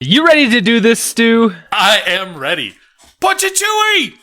You ready to do this, Stu? I am ready. Punch it, Chewie!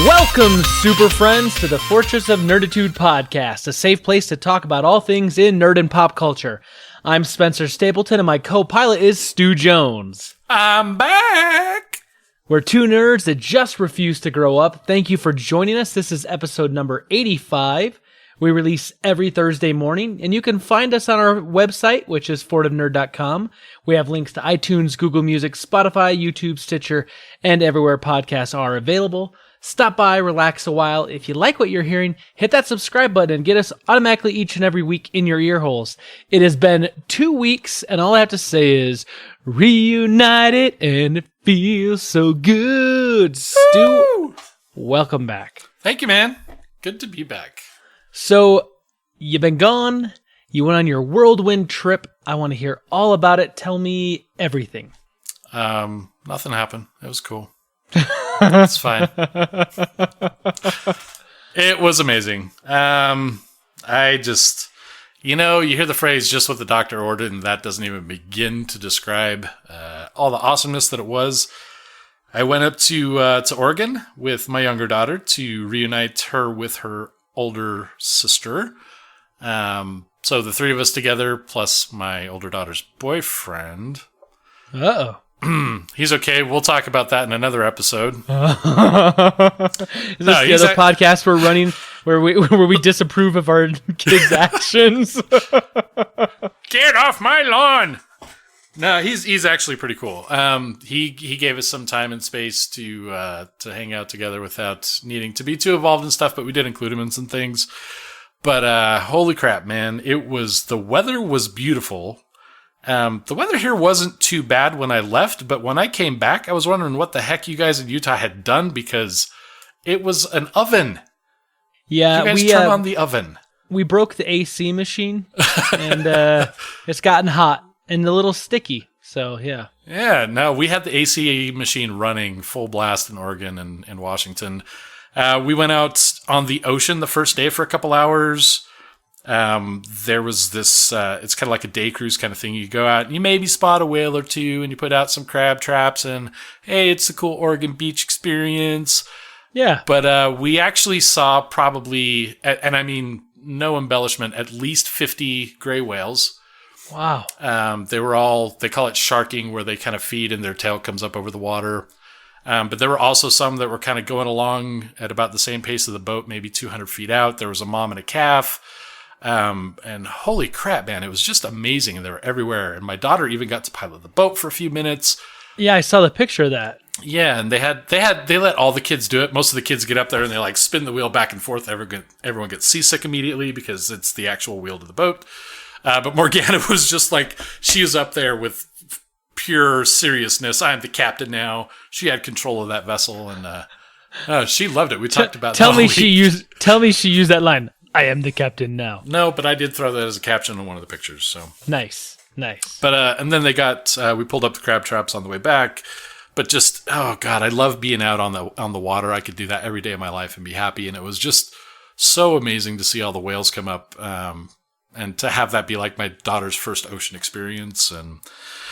Welcome, super friends, to the Fortress of Nerditude podcast, a safe place to talk about all things in nerd and pop culture. I'm Spencer Stapleton, and my co-pilot is Stu Jones. I'm back! We're two nerds that just refuse to grow up. Thank you for joining us. This is episode number 85. We release every Thursday morning, and you can find us on our website, which is fortofnerd.com. We have links to iTunes, Google Music, Spotify, YouTube, Stitcher, and everywhere podcasts are available. Stop by, relax a while. If you like what you're hearing, hit that subscribe button and get us automatically each and every week in your ear holes. It has been 2 weeks, and all I have to say is, reunited, and it feels so good. Stu, welcome back. Thank you, man. Good to be back. So, you've been gone. You went on your whirlwind trip. I want to hear all about it. Tell me everything. Nothing happened. It was cool. It's fine. It was amazing. I just, you hear the phrase, just what the doctor ordered, and that doesn't even begin to describe all the awesomeness that it was. I went up to Oregon with my younger daughter to reunite her with her older sister. So the three of us together, plus my older daughter's boyfriend. Uh-oh. He's okay. We'll talk about that in another episode. Is this the other podcast we're running where we disapprove of our kids' actions? Get off my lawn! No, he's actually pretty cool. He gave us some time and space to hang out together without needing to be too involved in stuff, but we did include him in some things. But holy crap, man! The weather was beautiful. The weather here wasn't too bad when I left, but when I came back, I was wondering what the heck you guys in Utah had done because it was an oven. Yeah, you guys turn on the oven. We broke the AC machine, and it's gotten hot and a little sticky. So yeah. Yeah, no, we had the AC machine running full blast in Oregon and Washington. We went out on the ocean the first day for a couple hours. There was this, it's kind of like a day cruise kind of thing. You go out and you maybe spot a whale or two and you put out some crab traps and hey, it's a cool Oregon beach experience. Yeah. But, we actually saw probably, and I mean, no embellishment, at least 50 gray whales. Wow. They call it sharking, where they kind of feed and their tail comes up over the water. But there were also some that were kind of going along at about the same pace of the boat, maybe 200 feet out. There was a mom and a calf. And holy crap, man, it was just amazing. And they were everywhere. And my daughter even got to pilot the boat for a few minutes. Yeah, I saw the picture of that. Yeah, and they let all the kids do it. Most of the kids get up there and they like spin the wheel back and forth. Everyone gets seasick immediately because it's the actual wheel to the boat. But Morgana was just like, she was up there with pure seriousness. I am the captain now. She had control of that vessel, and she loved it. We talked about tell me she used that line. I am the captain now. No, but I did throw that as a caption in one of the pictures. So nice. But and then we pulled up the crab traps on the way back. But just, oh god, I love being out on the water. I could do that every day of my life and be happy. And it was just so amazing to see all the whales come up, and to have that be like my daughter's first ocean experience. And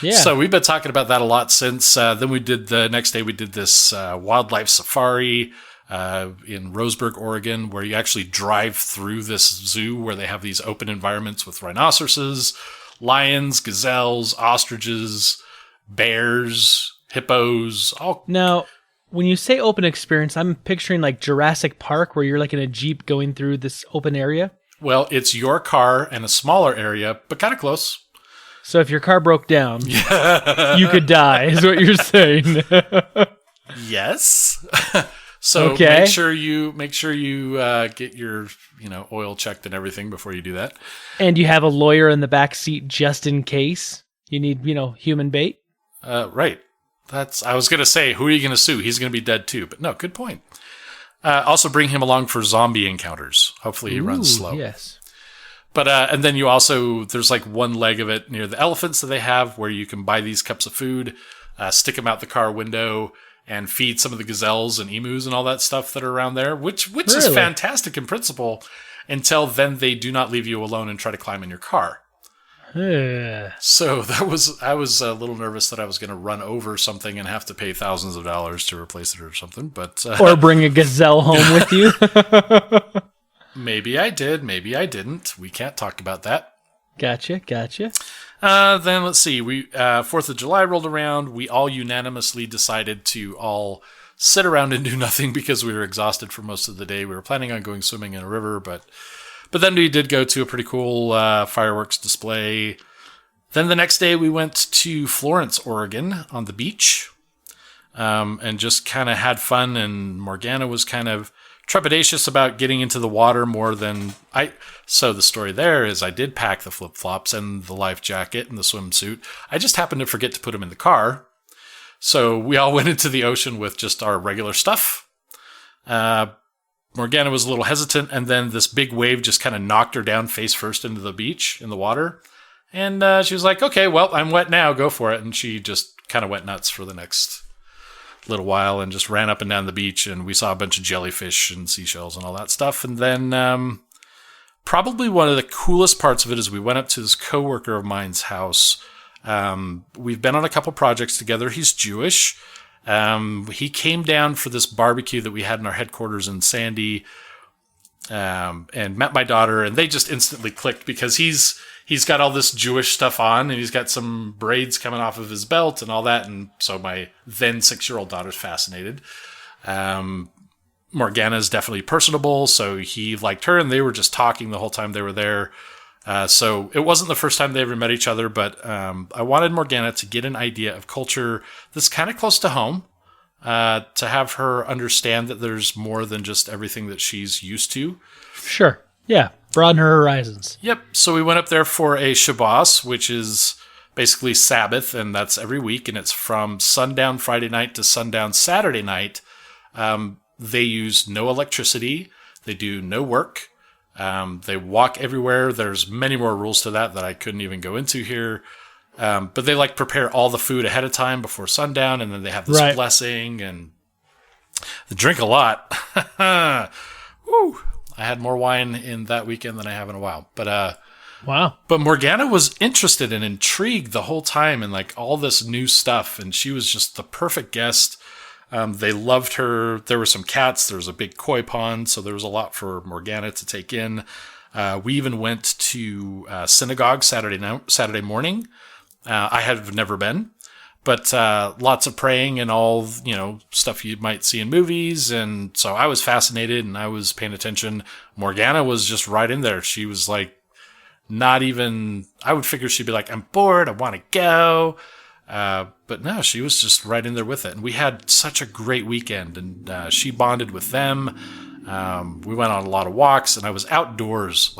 yeah. So we've been talking about that a lot since. Then the next day we did this wildlife safari in Roseburg, Oregon, where you actually drive through this zoo where they have these open environments with rhinoceroses, lions, gazelles, ostriches, bears, hippos. Now, when you say open experience, I'm picturing like Jurassic Park, where you're like in a Jeep going through this open area. Well, it's your car and a smaller area, but kind of close. So if your car broke down, you could die, is what you're saying. Yes. So okay. make sure you get your oil checked and everything before you do that. And you have a lawyer in the back seat just in case you need human bait. Right. I was going to say, who are you going to sue? He's going to be dead too. But no, good point. Also bring him along for zombie encounters. Hopefully he runs slow. Yes. But, and then there's like one leg of it near the elephants that they have where you can buy these cups of food, stick them out the car window, and feed some of the gazelles and emus and all that stuff that are around there, which is fantastic in principle until then they do not leave you alone and try to climb in your car. So I was a little nervous that I was going to run over something and have to pay thousands of dollars to replace it or something, but or bring a gazelle home with you. Maybe I did, maybe I didn't. We can't talk about that. Gotcha. Then let's see. 4th of July rolled around. We all unanimously decided to all sit around and do nothing because we were exhausted for most of the day. We were planning on going swimming in a river, but then we did go to a pretty cool fireworks display. Then the next day we went to Florence, Oregon on the beach and just kind of had fun. And Morgana was kind of trepidatious about getting into the water more than I. So the story there is I did pack the flip-flops and the life jacket and the swimsuit. I just happened to forget to put them in the car. So we all went into the ocean with just our regular stuff. Morgana was a little hesitant, and then this big wave just kind of knocked her down face first into the beach in the water. And she was like, okay, well, I'm wet now. Go for it. And she just kind of went nuts for the next little while and just ran up and down the beach. And we saw a bunch of jellyfish and seashells and all that stuff. And then probably one of the coolest parts of it is we went up to this coworker of mine's house. We've been on a couple projects together. He's Jewish. He came down for this barbecue that we had in our headquarters in Sandy, and met my daughter, and they just instantly clicked because he's got all this Jewish stuff on, and he's got some braids coming off of his belt and all that. And so my then 6-year-old daughter's fascinated. Morgana is definitely personable, so he liked her, and they were just talking the whole time they were there. So it wasn't the first time they ever met each other, but I wanted Morgana to get an idea of culture that's kind of close to home, to have her understand that there's more than just everything that she's used to. Sure. Yeah. Broaden her horizons. Yep. So we went up there for a Shabbos, which is basically Sabbath, and that's every week, and it's from sundown Friday night to sundown Saturday night. They use no electricity. They do no work. They walk everywhere. There's many more rules to that I couldn't even go into here. But they prepare all the food ahead of time before sundown, and then they have this blessing, and they drink a lot. Woo! I had more wine in that weekend than I have in a while. But wow. But Morgana was interested and intrigued the whole time in all this new stuff, and she was just the perfect guest. They loved her. There were some cats. There was a big koi pond, so there was a lot for Morgana to take in. We even went to synagogue Saturday morning. I have never been, but lots of praying and all, stuff you might see in movies. And so I was fascinated and I was paying attention. Morgana was just right in there. She was not even, I would figure she'd be like, I'm bored. I want to go. But no, she was just right in there with it. And we had such a great weekend, and she bonded with them. We went on a lot of walks, and I was outdoors.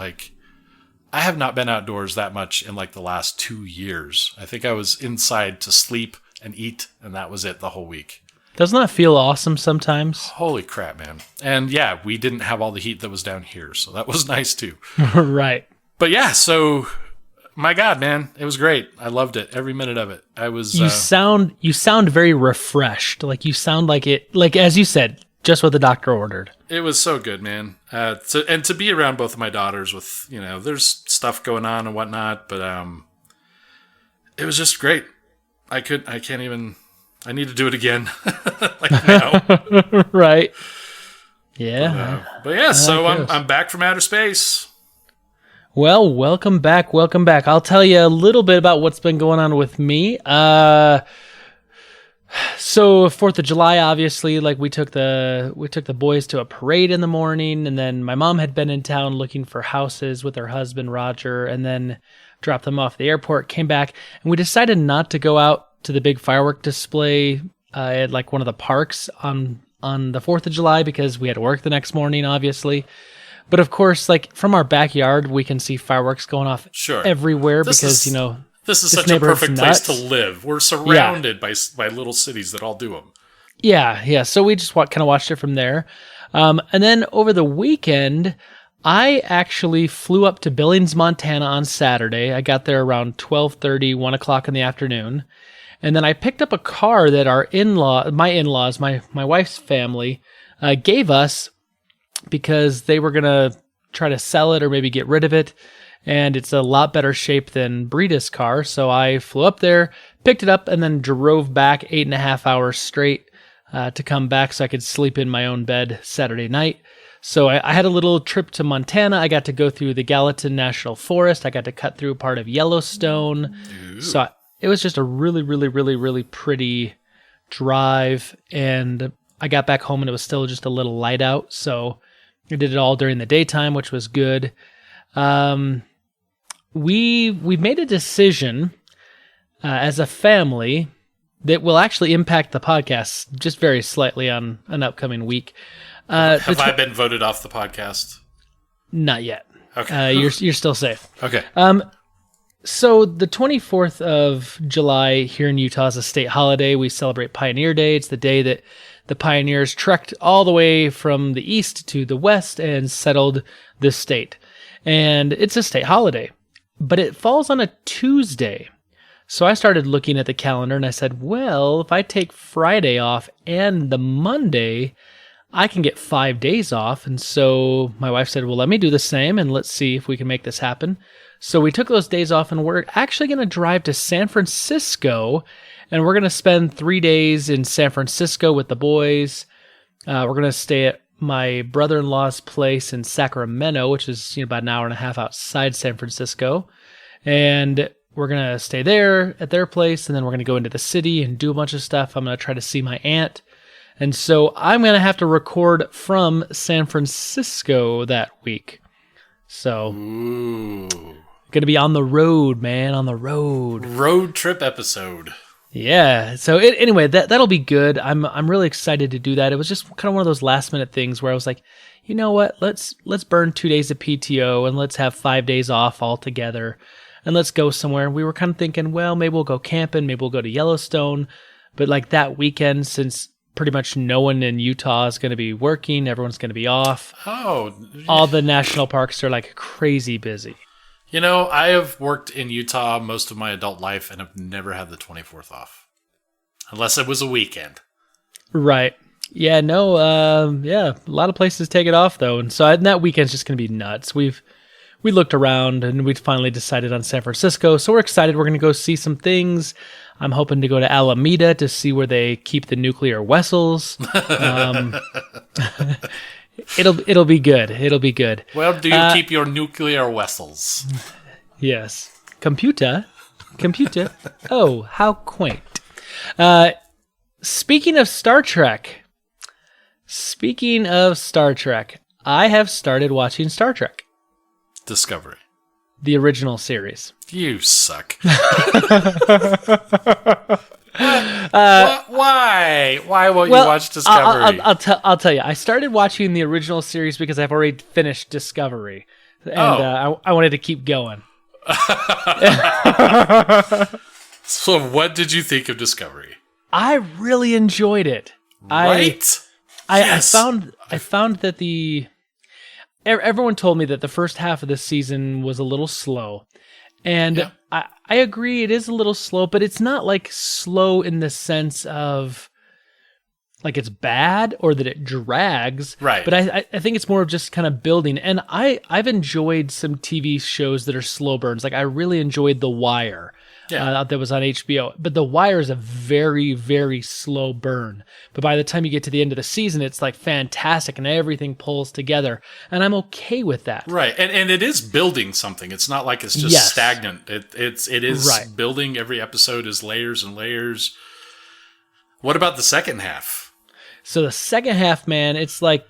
I have not been outdoors that much in the last 2 years. I think I was inside to sleep and eat, and that was it the whole week. Doesn't that feel awesome sometimes? Holy crap, man. And yeah, we didn't have all the heat that was down here, so that was nice too. Right. But yeah, so my God, man, it was great. I loved it, every minute of it. I was. You sound very refreshed. You sound like it. As you said, just what the doctor ordered. It was so good, man. To be around both of my daughters with there's stuff going on and whatnot, but it was just great. I can't even. I need to do it again, now. Right. Yeah. But yeah, so I'm back from outer space. Well, welcome back. I'll tell you a little bit about what's been going on with me. So 4th of July, obviously, we took the boys to a parade in the morning, and then my mom had been in town looking for houses with her husband, Roger, and then dropped them off at the airport, came back, and we decided not to go out to the big firework display at one of the parks on the 4th of July because we had to work the next morning, obviously. But of course, from our backyard, we can see fireworks going off everywhere this This is such a perfect place to live. We're surrounded by little cities that all do them. Yeah. So we just kind of watched it from there. And then over the weekend, I actually flew up to Billings, Montana on Saturday. I got there around 12:30, 1 o'clock in the afternoon. And then I picked up a car that my in-laws, my wife's family, gave us because they were going to try to sell it or maybe get rid of it. And it's a lot better shape than Brida's car. So I flew up there, picked it up, and then drove back 8.5 hours straight to come back so I could sleep in my own bed Saturday night. So I had a little trip to Montana. I got to go through the Gallatin National Forest. I got to cut through part of Yellowstone. Ooh. So it was just a really, really, really, really pretty drive. And I got back home and it was still just a little light out. So I did it all during the daytime, which was good. We made a decision as a family that will actually impact the podcast just very slightly on an upcoming week. Have I been voted off the podcast? Not yet. Okay. You're still safe. Okay. So the 24th of July here in Utah is a state holiday. We celebrate Pioneer Day. It's the day that the pioneers trekked all the way from the east to the west and settled this state. And it's a state holiday, but it falls on a Tuesday. So I started looking at the calendar and I said, well, if I take Friday off and the Monday, I can get 5 days off. And so my wife said, well, let me do the same and let's see if we can make this happen. So we took those days off and we're actually going to drive to San Francisco and we're going to spend 3 days in San Francisco with the boys. We're going to stay at my brother-in-law's place in Sacramento, which is about an hour and a half outside San Francisco. And we're going to stay there at their place and then we're going to go into the city and do a bunch of stuff. I'm going to try to see my aunt. And so I'm going to have to record from San Francisco that week. So, going to be on the road, man, on the road. Road trip episode. Yeah. So anyway, that'll be good. I'm really excited to do that. It was just kind of one of those last minute things where I was like, you know what? Let's burn 2 days of PTO and let's have 5 days off all together and let's go somewhere. And we were kind of thinking, well, maybe we'll go camping, maybe we'll go to Yellowstone. But like that weekend, since pretty much no one in Utah is going to be working, everyone's going to be off. Oh, all the national parks are like crazy busy. I have worked in Utah most of my adult life and have never had the 24th off. Unless it was a weekend. Right. Yeah, no, a lot of places take it off though. And so that weekend's just going to be nuts. We looked around and we finally decided on San Francisco. So we're excited. We're going to go see some things. I'm hoping to go to Alameda to see where they keep the nuclear vessels. It'll be good. It'll be good. Where do you keep your nuclear vessels? Yes. Computer. Oh, how quaint. Speaking of Star Trek, I have started watching Star Trek. Discovery. The original series. You suck. Why? Why won't you watch Discovery? I'll tell you. I started watching the original series because I've already finished Discovery, and I wanted to keep going. So, what did you think of Discovery? I really enjoyed it. Right? I found that everyone told me that the first half of the season was a little slow. And yeah. I agree, it is a little slow, but it's not like slow in the sense of like it's bad or that it drags. Right. But I think it's more of just kind of building. And I've enjoyed some TV shows that are slow burns. Like I really enjoyed The Wire. Yeah. That was on HBO. But The Wire is a very, very slow burn. But by the time you get to the end of the season, it's like fantastic and everything pulls together. And I'm okay with that. Right. And it is building something. It's not like it's just stagnant. It is right. Building. Every episode is layers and layers. What about the second half? So the second half, man, it's like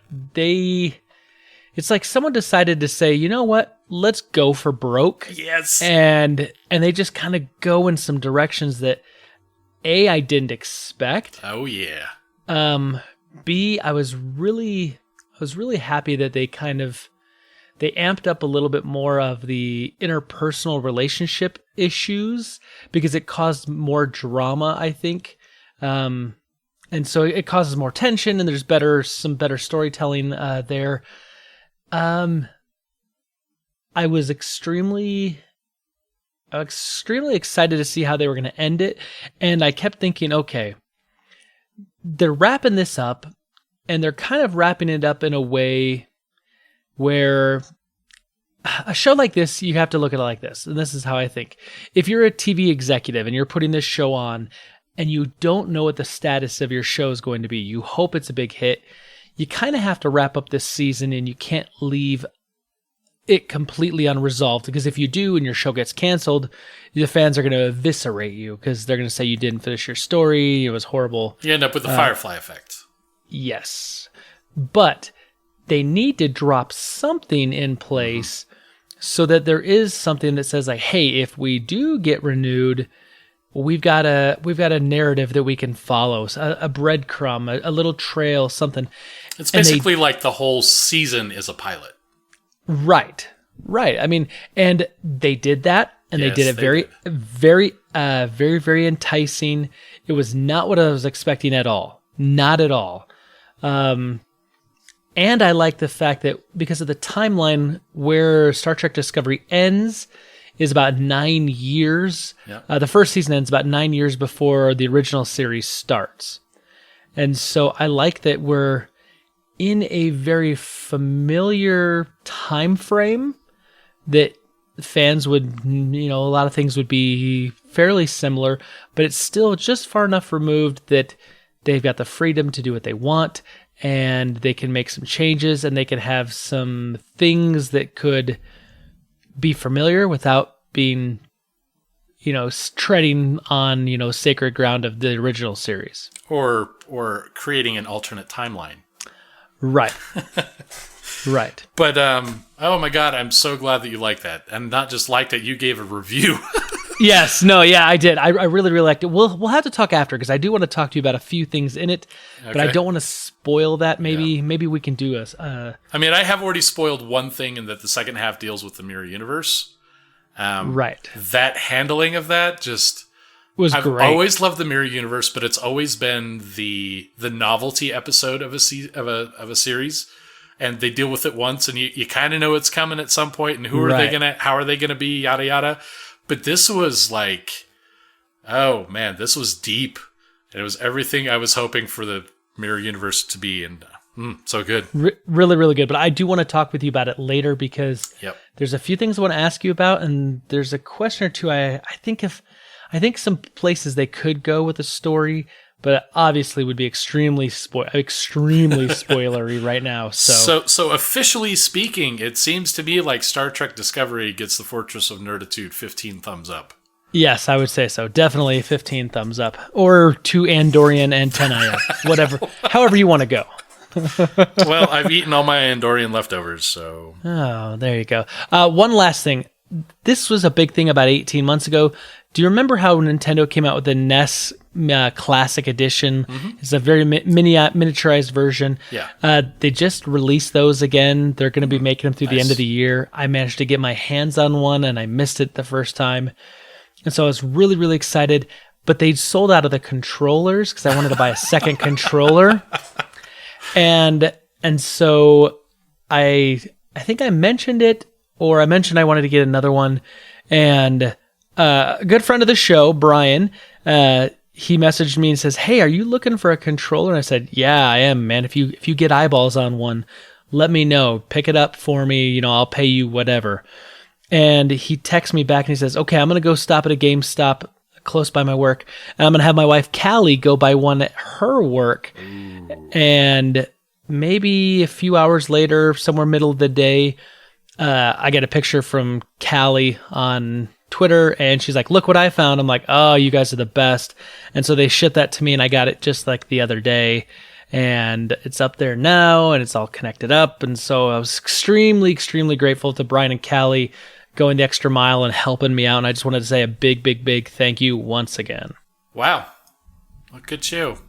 someone decided to say, you know what? Let's go for broke. Yes. And they just kind of go in some directions that I didn't expect. Oh yeah. B, I was really happy that they amped up a little bit more of the interpersonal relationship issues because it caused more drama, I think. And so it causes more tension, and there's some better storytelling there. I was extremely excited to see how they were going to end it, and I kept thinking, okay, they're wrapping this up, and they're kind of wrapping it up in a way where a show like this, you have to look at it like this, and this is how I think. If you're a TV executive and you're putting this show on, and you don't know what the status of your show is going to be, you hope it's a big hit, you kind of have to wrap up this season, and you can't leave it completely unresolved, because if you do and your show gets canceled, the fans are going to eviscerate you because they're going to say you didn't finish your story, it was horrible. You end up with the Firefly effect. Yes. But they need to drop something in place so that there is something that says, like, hey, if we do get renewed, we've got a narrative that we can follow, a breadcrumb, a little trail, something. It's basically like the whole season is a pilot. Right. I mean, and they did that, and they did it very enticing. It was not what I was expecting at all. Not at all. And I like the fact that because of the timeline where Star Trek Discovery ends is about 9 years. Yeah. The first season ends about 9 years before the original series starts. And so I like that we're in a very familiar time frame that fans would, a lot of things would be fairly similar, but it's still just far enough removed that they've got the freedom to do what they want, and they can make some changes, and they can have some things that could be familiar without being, treading on, sacred ground of the original series. Or creating an alternate timeline. Right. Right. But, oh my God, I'm so glad that you like that. And not just liked it, you gave a review. Yes. No, yeah, I did. I really, really liked it. We'll have to talk after, because I do want to talk to you about a few things in it, but I don't want to spoil that. Maybe we can do I mean, I have already spoiled one thing, in that the second half deals with the mirror universe. Right. That handling of that just... I've great. always loved the mirror universe, but it's always been the novelty episode of a series, and they deal with it once, and you kind of know it's coming at some point, and how are they gonna be, yada yada. But this was like, oh man, this was deep, and it was everything I was hoping for the mirror universe to be, and so good, really, really good. But I do want to talk with you about it later, because there's a few things I want to ask you about, and there's a question or two I think some places they could go with the story, but obviously would be extremely spoilery right now. So officially speaking, it seems to me like Star Trek Discovery gets the Fortress of Nerditude 15 thumbs up. Yes, I would say so. Definitely 15 thumbs up, or 2 Andorian antennae up, whatever, however you want to go. Well, I've eaten all my Andorian leftovers, so. Oh, there you go. One last thing. This was a big thing about 18 months ago. Do you remember how Nintendo came out with the NES Classic Edition? Mm-hmm. It's a very miniaturized version. Yeah. They just released those again. They're going to be making them through the end of the year. I managed to get my hands on one, and I missed it the first time. And so I was really, really excited. But they sold out of the controllers because I wanted to buy a second controller. And so I think I mentioned it, or I mentioned I wanted to get another one. And a good friend of the show, Brian, he messaged me and says, "Hey, are you looking for a controller?" And I said, "Yeah, I am, man. If you get eyeballs on one, let me know. Pick it up for me. I'll pay you whatever." And he texts me back and he says, "Okay, I'm going to go stop at a GameStop close by my work, and I'm going to have my wife, Callie, go buy one at her work." Ooh. And maybe a few hours later, somewhere middle of the day, I get a picture from Callie on Twitter, and she's like, "Look what I found." I'm like, "Oh, you guys are the best." And so they shipped that to me, and I got it just like the other day, and it's up there now, and it's all connected up. And so I was extremely, extremely grateful to Brian and Callie going the extra mile and helping me out. And I just wanted to say a big, big, big thank you once again. Wow. Well, good show.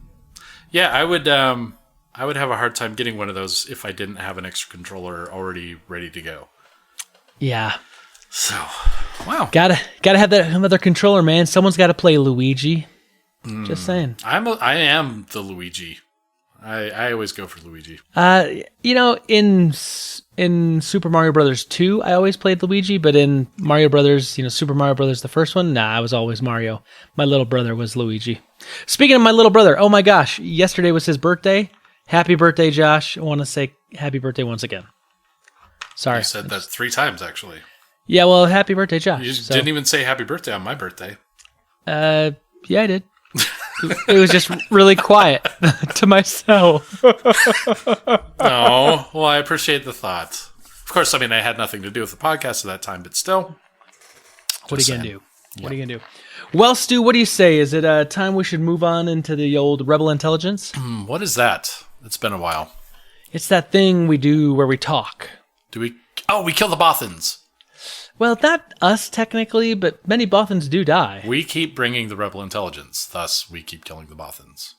Yeah, I would have a hard time getting one of those if I didn't have an extra controller already ready to go. Yeah. So, wow. Gotta have that other controller, man. Someone's got to play Luigi. Just saying. I am the Luigi. I always go for Luigi. In Super Mario Brothers 2, I always played Luigi, but in Mario Brothers, Super Mario Brothers, the first one, I was always Mario. My little brother was Luigi. Speaking of my little brother, oh my gosh, yesterday was his birthday. Happy birthday, Josh. I want to say happy birthday once again. Sorry. You said that 3 times, actually. Yeah, well, happy birthday, Josh. You didn't even say happy birthday on my birthday. Yeah, I did. It was just really quiet to myself. Oh, well, I appreciate the thought. Of course, I mean, I had nothing to do with the podcast at that time, but still. What are you going to do? What are you going to do? Well, Stu, what do you say? Is it time we should move on into the old Rebel Intelligence? What is that? It's been a while. It's that thing we do where we talk. Do we? Oh, we kill the Bothans. Well, not us technically, but many Bothans do die. We keep bringing the Rebel Intelligence, thus we keep killing the Bothans.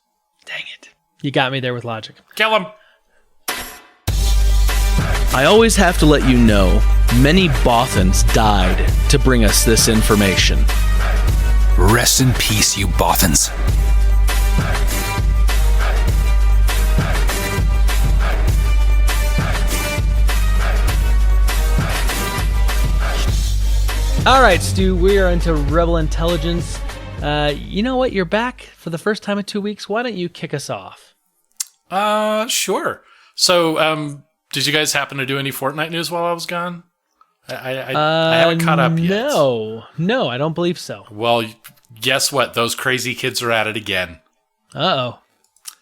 Dang it. You got me there with logic. Kill them! I always have to let you know, many Bothans died to bring us this information. Rest in peace, you Bothans. All right, Stu, we are into Rebel Intelligence. You know what? You're back for the first time in 2 weeks. Why don't you kick us off? Sure. So, did you guys happen to do any Fortnite news while I was gone? I haven't caught up yet. No, I don't believe so. Well, guess what? Those crazy kids are at it again. Uh-oh.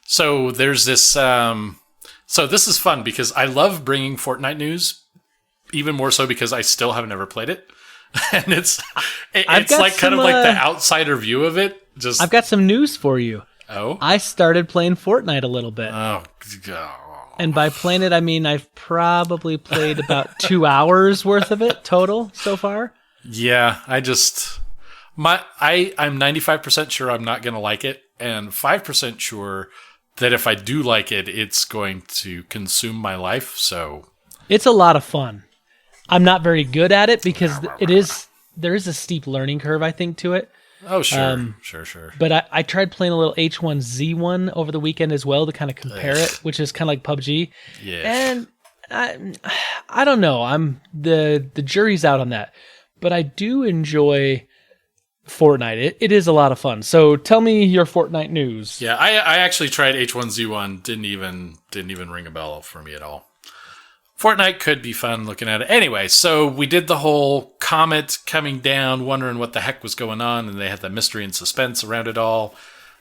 So there's this. So this is fun because I love bringing Fortnite news, even more so because I still have never played it. And it's like kind of like the outsider view of it. Just I've got some news for you. Oh, I started playing Fortnite a little bit. Oh, God. And by playing it, I mean I've probably played about 2 hours worth of it total so far. Yeah, I'm 95% sure I'm not going to like it, and 5% sure that if I do like it, it's going to consume my life. So it's a lot of fun. I'm not very good at it because there is a steep learning curve, I think, to it. Oh, sure. Sure. But I tried playing a little H1Z1 over the weekend as well to kind of compare it, which is kind of like PUBG. Yeah. And I don't know. The jury's out on that. But I do enjoy Fortnite. It is a lot of fun. So tell me your Fortnite news. Yeah, I actually tried H1Z1. Didn't even ring a bell for me at all. Fortnite could be fun looking at it. Anyway, so we did the whole comet coming down, wondering what the heck was going on, and they had the mystery and suspense around it all.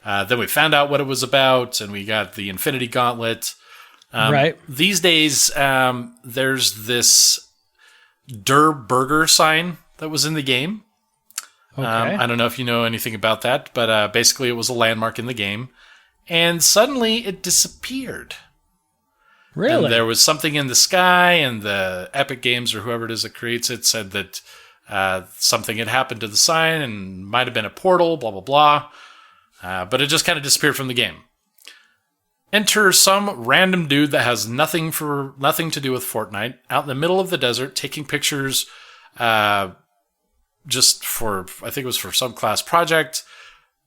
Then we found out what it was about, and we got the Infinity Gauntlet. Right. These days, there's this Der Burger sign that was in the game. Okay. I don't know if you know anything about that, but basically it was a landmark in the game. And suddenly it disappeared. Really? And there was something in the sky, and the Epic Games or whoever it is that creates it said that something had happened to the sign and might have been a portal, blah, blah, blah. But it just kind of disappeared from the game. Enter some random dude that has nothing to do with Fortnite out in the middle of the desert taking pictures just for, I think it was for some class project.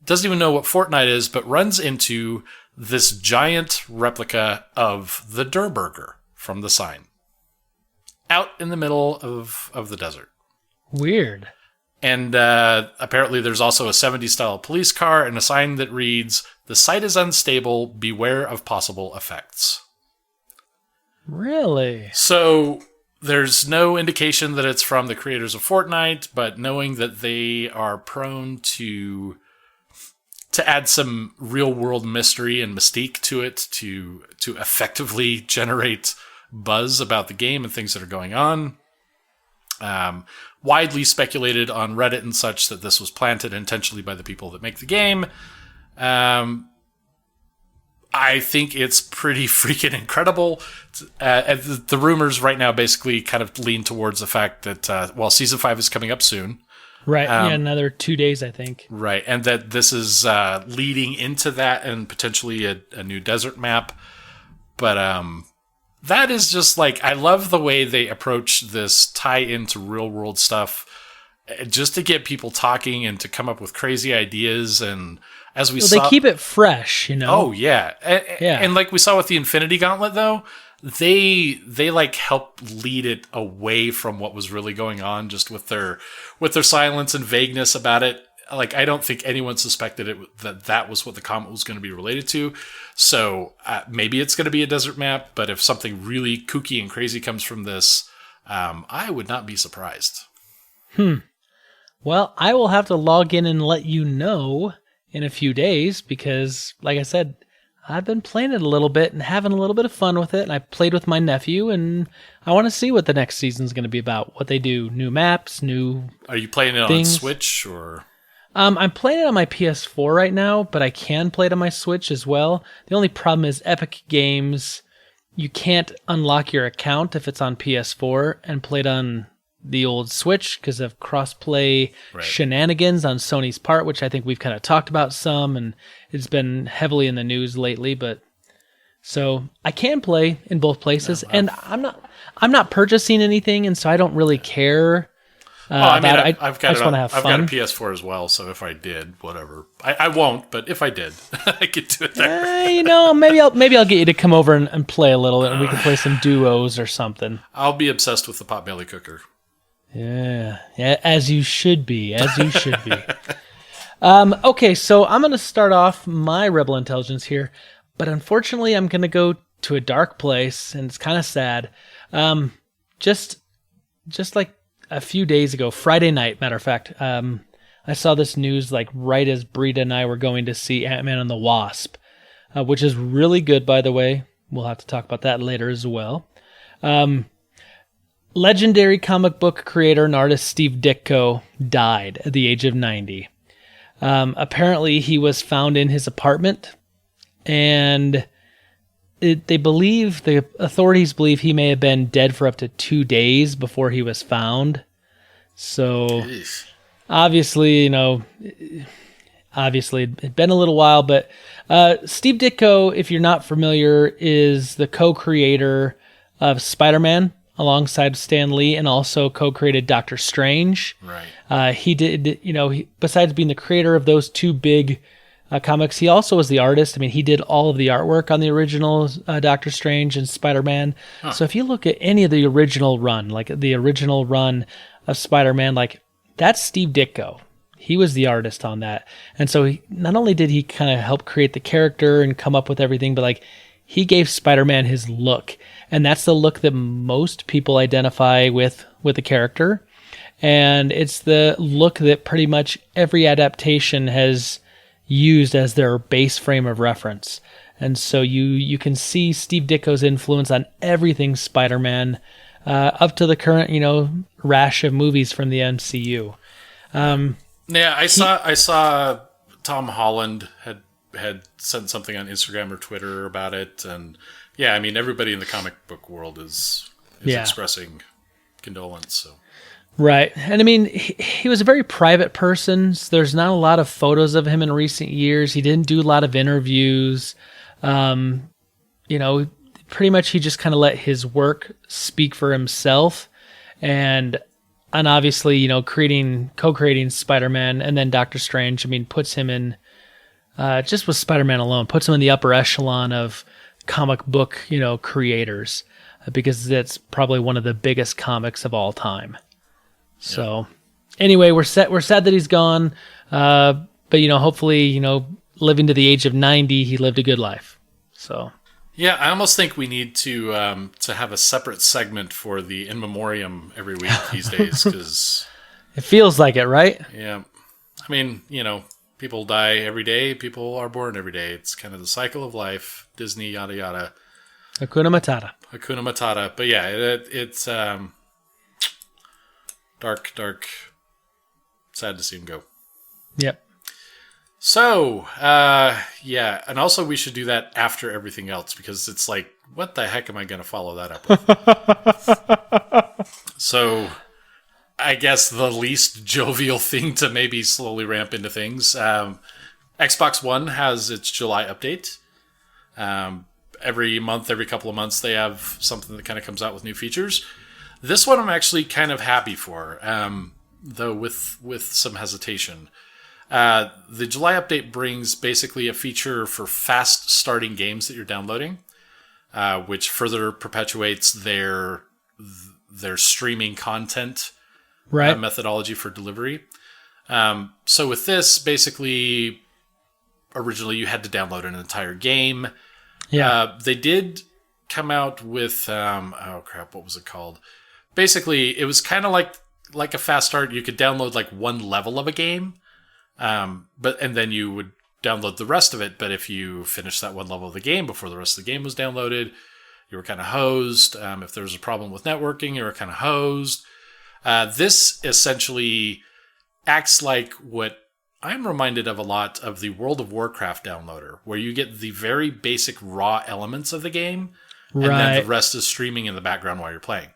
Doesn't even know what Fortnite is, but runs into this giant replica of the Der Burger from the sign out in the middle of the desert. Weird. And apparently there's also a 70s style police car and a sign that reads, "The site is unstable, beware of possible effects." Really? So there's no indication that it's from the creators of Fortnite, but knowing that they are prone to add some real world mystery and mystique to it to effectively generate buzz about the game and things that are going on. Widely speculated on Reddit and such that this was planted intentionally by the people that make the game. I think it's pretty freaking incredible. The rumors right now basically kind of lean towards the fact that, Season 5 is coming up soon. Right, another 2 days, I think. Right, and that this is leading into that and potentially a new desert map. But that is just like, I love the way they approach this tie into real world stuff, just to get people talking and to come up with crazy ideas. And as we saw, they keep it fresh, you know? Oh yeah. Yeah. And like we saw with the Infinity Gauntlet though, they like help lead it away from what was really going on, just with their silence and vagueness about it. Like, I don't think anyone suspected that was what the comet was going to be related to. So maybe it's going to be a desert map, but if something really kooky and crazy comes from this, I would not be surprised. Well, I will have to log in and let you know in a few days because, like I said, I've been playing it a little bit and having a little bit of fun with it. And I played with my nephew, and I want to see what the next season's going to be about. What they do, new maps, new. Are you playing it things. on Switch or? I'm playing it on my PS4 right now, but I can play it on my Switch as well. The only problem is Epic Games, you can't unlock your account if it's on PS4 and play it on the old Switch because of crossplay shenanigans on Sony's part, which I think we've kind of talked about some, and it's been heavily in the news lately. But so I can play in both places, and I'm not purchasing anything, and so I don't really care. I've got it. I just want to have I've fun. got a PS4 as well, so if I did, whatever, I won't. But if I did, I could do it there. You know, maybe I'll get you to come over and play a little, and we can play some duos or something. I'll be obsessed with the Potbelly cooker. Yeah, as you should be, Okay, so I'm going to start off my Rebel Intelligence here, but unfortunately I'm going to go to a dark place, and it's kind of sad. Just like a few days ago, Friday night, matter of fact, I saw this news like right as Brita and I were going to see Ant-Man and the Wasp, which is really good, by the way. We'll have to talk about that later as well. Legendary comic book creator and artist Steve Ditko died at the age of 90. Apparently, he was found in his apartment, and the authorities believe he may have been dead for up to 2 days before he was found. So, obviously, it'd been a little while, but Steve Ditko, if you're not familiar, is the co-creator of Spider-Man alongside Stan Lee, and also co-created Doctor Strange. Right. He did, besides being the creator of those two big comics, he also was the artist. I mean, he did all of the artwork on the original Doctor Strange and Spider-Man. Huh. So if you look at any of the original run, like the original run of Spider-Man, like that's Steve Ditko. He was the artist on that. And so not only did he kind of help create the character and come up with everything, but like he gave Spider-Man his look. And that's the look that most people identify with the character. And it's the look that pretty much every adaptation has used as their base frame of reference. And so you can see Steve Ditko's influence on everything Spider-Man, up to the current, rash of movies from the MCU. Yeah, I saw Tom Holland had sent something on Instagram or Twitter about it, and yeah, I mean everybody in the comic book world is expressing condolence. So. Right. And I mean, he was a very private person. So there's not a lot of photos of him in recent years. He didn't do a lot of interviews. Pretty much he just kind of let his work speak for himself. And obviously, co-creating Spider-Man and then Doctor Strange, I mean, puts him in, just with Spider-Man alone, puts him in the upper echelon of comic book, creators, because that's probably one of the biggest comics of all time. So, anyway, we're sad that he's gone. But hopefully, living to the age of 90, he lived a good life. So, yeah, I almost think we need to have a separate segment for the in memoriam every week these days, because it feels like it, right? Yeah, I mean, people die every day. People are born every day. It's kind of the cycle of life. Disney, yada yada. Hakuna Matata. Hakuna Matata. But yeah, it's dark. Sad to see him go. Yep. So, and also we should do that after everything else, because it's like, what the heck am I going to follow that up with? So, I guess the least jovial thing to maybe slowly ramp into things. Xbox One has its July update. every month, every couple of months, they have something that kind of comes out with new features. This one I'm actually kind of happy for, though with some hesitation. The July update brings basically a feature for fast starting games that you're downloading, which further perpetuates their streaming content methodology for delivery. So with this, basically, originally you had to download an entire game. Yeah. They did come out with, what was it called? Basically, it was kind of like a fast start. You could download like one level of a game, and then you would download the rest of it. But if you finished that one level of the game before the rest of the game was downloaded, you were kind of hosed. If there was a problem with networking, you were kind of hosed. This essentially acts like what I'm reminded of a lot of the World of Warcraft downloader, where you get the very basic raw elements of the game, and then the rest is streaming in the background while you're playing.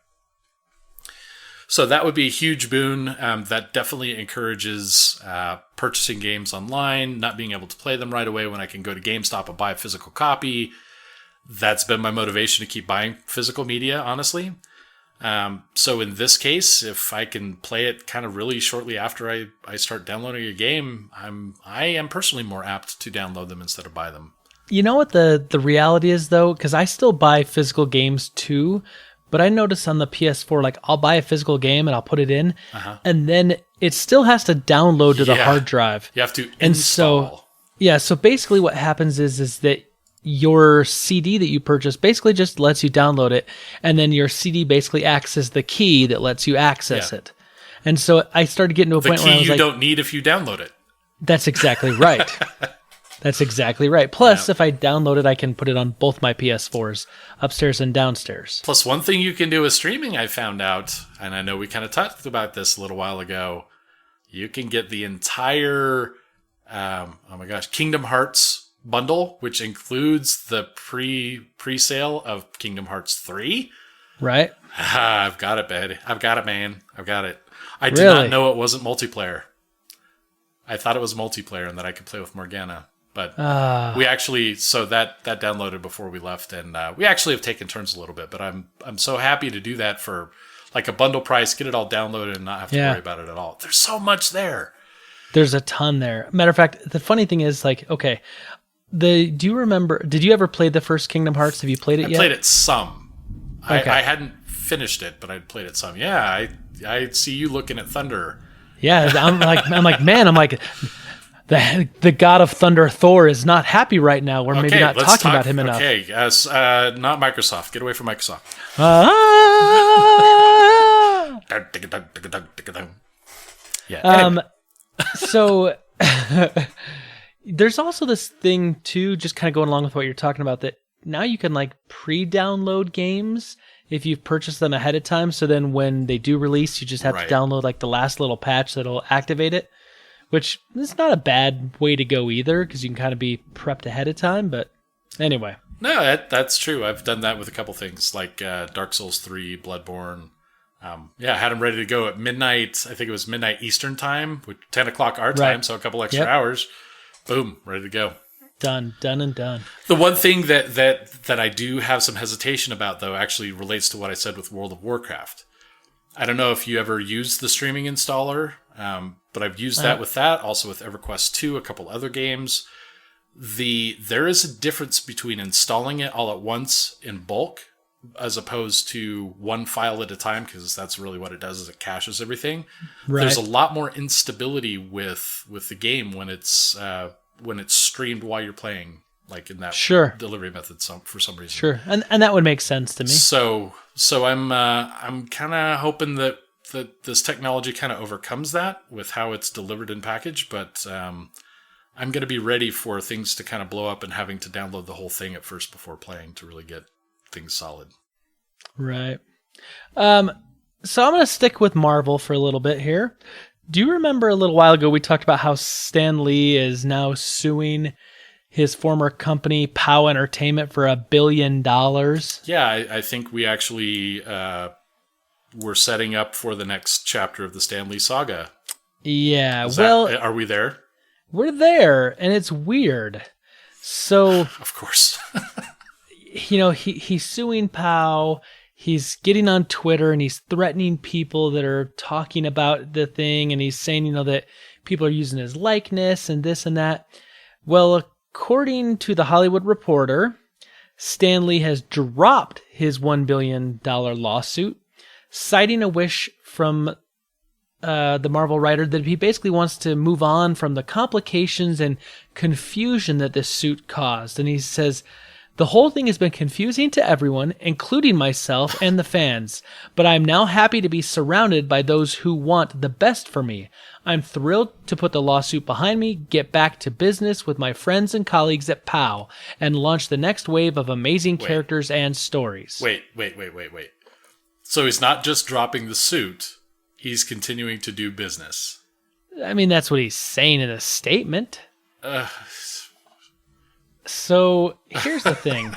So that would be a huge boon. That definitely encourages purchasing games online, not being able to play them right away when I can go to GameStop and buy a physical copy. That's been my motivation to keep buying physical media, honestly. So in this case, if I can play it kind of really shortly after I start downloading a game, I am personally more apt to download them instead of buy them. You know what the reality is, though? Because I still buy physical games too, but I notice on the PS4, like I'll buy a physical game and I'll put it in, and then it still has to download to the hard drive. You have to install. And so basically what happens is that your CD that you purchase basically just lets you download it, and then your CD basically acts as the key that lets you access it. And so I started getting to a point where I was like, the key you don't need if you download it. That's exactly right. That's exactly right. Plus, if I download it, I can put it on both my PS4s, upstairs and downstairs. Plus, one thing you can do with streaming, I found out, and I know we kind of talked about this a little while ago, you can get the entire, Kingdom Hearts bundle, which includes the pre-sale of Kingdom Hearts 3. Right. I've got it, baby. I've got it, man. I've got it. I did not know it wasn't multiplayer. I thought it was multiplayer and that I could play with Morgana. But we actually, so that downloaded before we left, and we actually have taken turns a little bit. But I'm so happy to do that for like a bundle price, get it all downloaded and not have to worry about it at all. There's so much there. There's a ton there. Matter of fact, the funny thing is, like, okay, do you remember, did you ever play the first Kingdom Hearts? Have you played it yet? I played it some. Okay. I hadn't finished it, but I'd played it some. Yeah, I see you looking at Thunder. Yeah, I'm like, man, the god of thunder, Thor, is not happy right now. We're maybe not talking about him enough. Okay, not Microsoft. Get away from Microsoft. Yeah. So there's also this thing too, just kind of going along with what you're talking about, that now you can like pre-download games if you've purchased them ahead of time. So then when they do release, you just have to download like the last little patch that'll activate it. Which is not a bad way to go either, because you can kind of be prepped ahead of time. But anyway. No, that's true. I've done that with a couple things, like Dark Souls 3, Bloodborne. I had them ready to go at midnight. I think it was midnight Eastern time, with 10 o'clock our time, so a couple extra hours. Boom, ready to go. Done and done. The one thing that I do have some hesitation about, though, actually relates to what I said with World of Warcraft. I don't know if you ever used the streaming installer, but I've used that with that, also with EverQuest 2, a couple other games. There is a difference between installing it all at once in bulk as opposed to one file at a time, because that's really what it does, is it caches everything. Right. There's a lot more instability with the game when it's streamed while you're playing, like in that delivery method for some reason. Sure, and that would make sense to me. So I'm kind of hoping that this technology kind of overcomes that with how it's delivered and packaged, but I'm going to be ready for things to kind of blow up and having to download the whole thing at first before playing to really get things solid. Right. So I'm going to stick with Marvel for a little bit here. Do you remember a little while ago we talked about how Stan Lee is now suing his former company, POW Entertainment, for $1 billion? Yeah, I think we actually we're setting up for the next chapter of the Stan Lee saga. Yeah, are we there? We're there, and it's weird. So, of course, he's suing Pow. He's getting on Twitter and he's threatening people that are talking about the thing, and he's saying, that people are using his likeness and this and that. Well, according to the Hollywood Reporter, Stan Lee has dropped his $1 billion lawsuit, citing a wish from the Marvel writer that he basically wants to move on from the complications and confusion that this suit caused. And he says, the whole thing has been confusing to everyone, including myself and the fans, but I'm now happy to be surrounded by those who want the best for me. I'm thrilled to put the lawsuit behind me, get back to business with my friends and colleagues at POW, and launch the next wave of amazing characters and stories. Wait. So he's not just dropping the suit, he's continuing to do business. I mean, that's what he's saying in a statement. So here's the thing.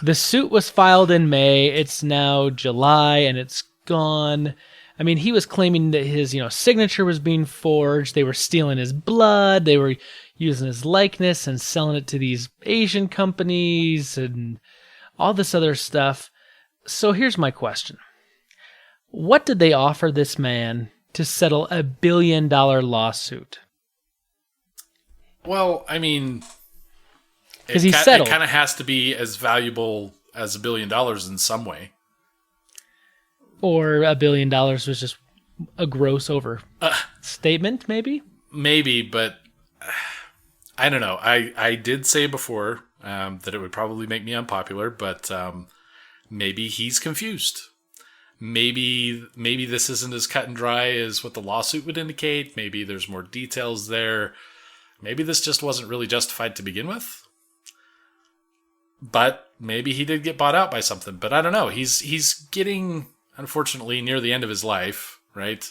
The suit was filed in May. It's now July and it's gone. I mean, he was claiming that his, signature was being forged. They were stealing his blood. They were using his likeness and selling it to these Asian companies and all this other stuff. So here's my question. What did they offer this man to settle a $1 billion lawsuit? Well, I mean, because he settled. It kind of has to be as valuable as $1 billion in some way. Or $1 billion was just a gross statement, maybe? Maybe, but I don't know. I did say before that it would probably make me unpopular, but maybe he's confused. Maybe this isn't as cut and dry as what the lawsuit would indicate. Maybe there's more details there. Maybe this just wasn't really justified to begin with. But maybe he did get bought out by something. But I don't know. He's getting, unfortunately, near the end of his life, right?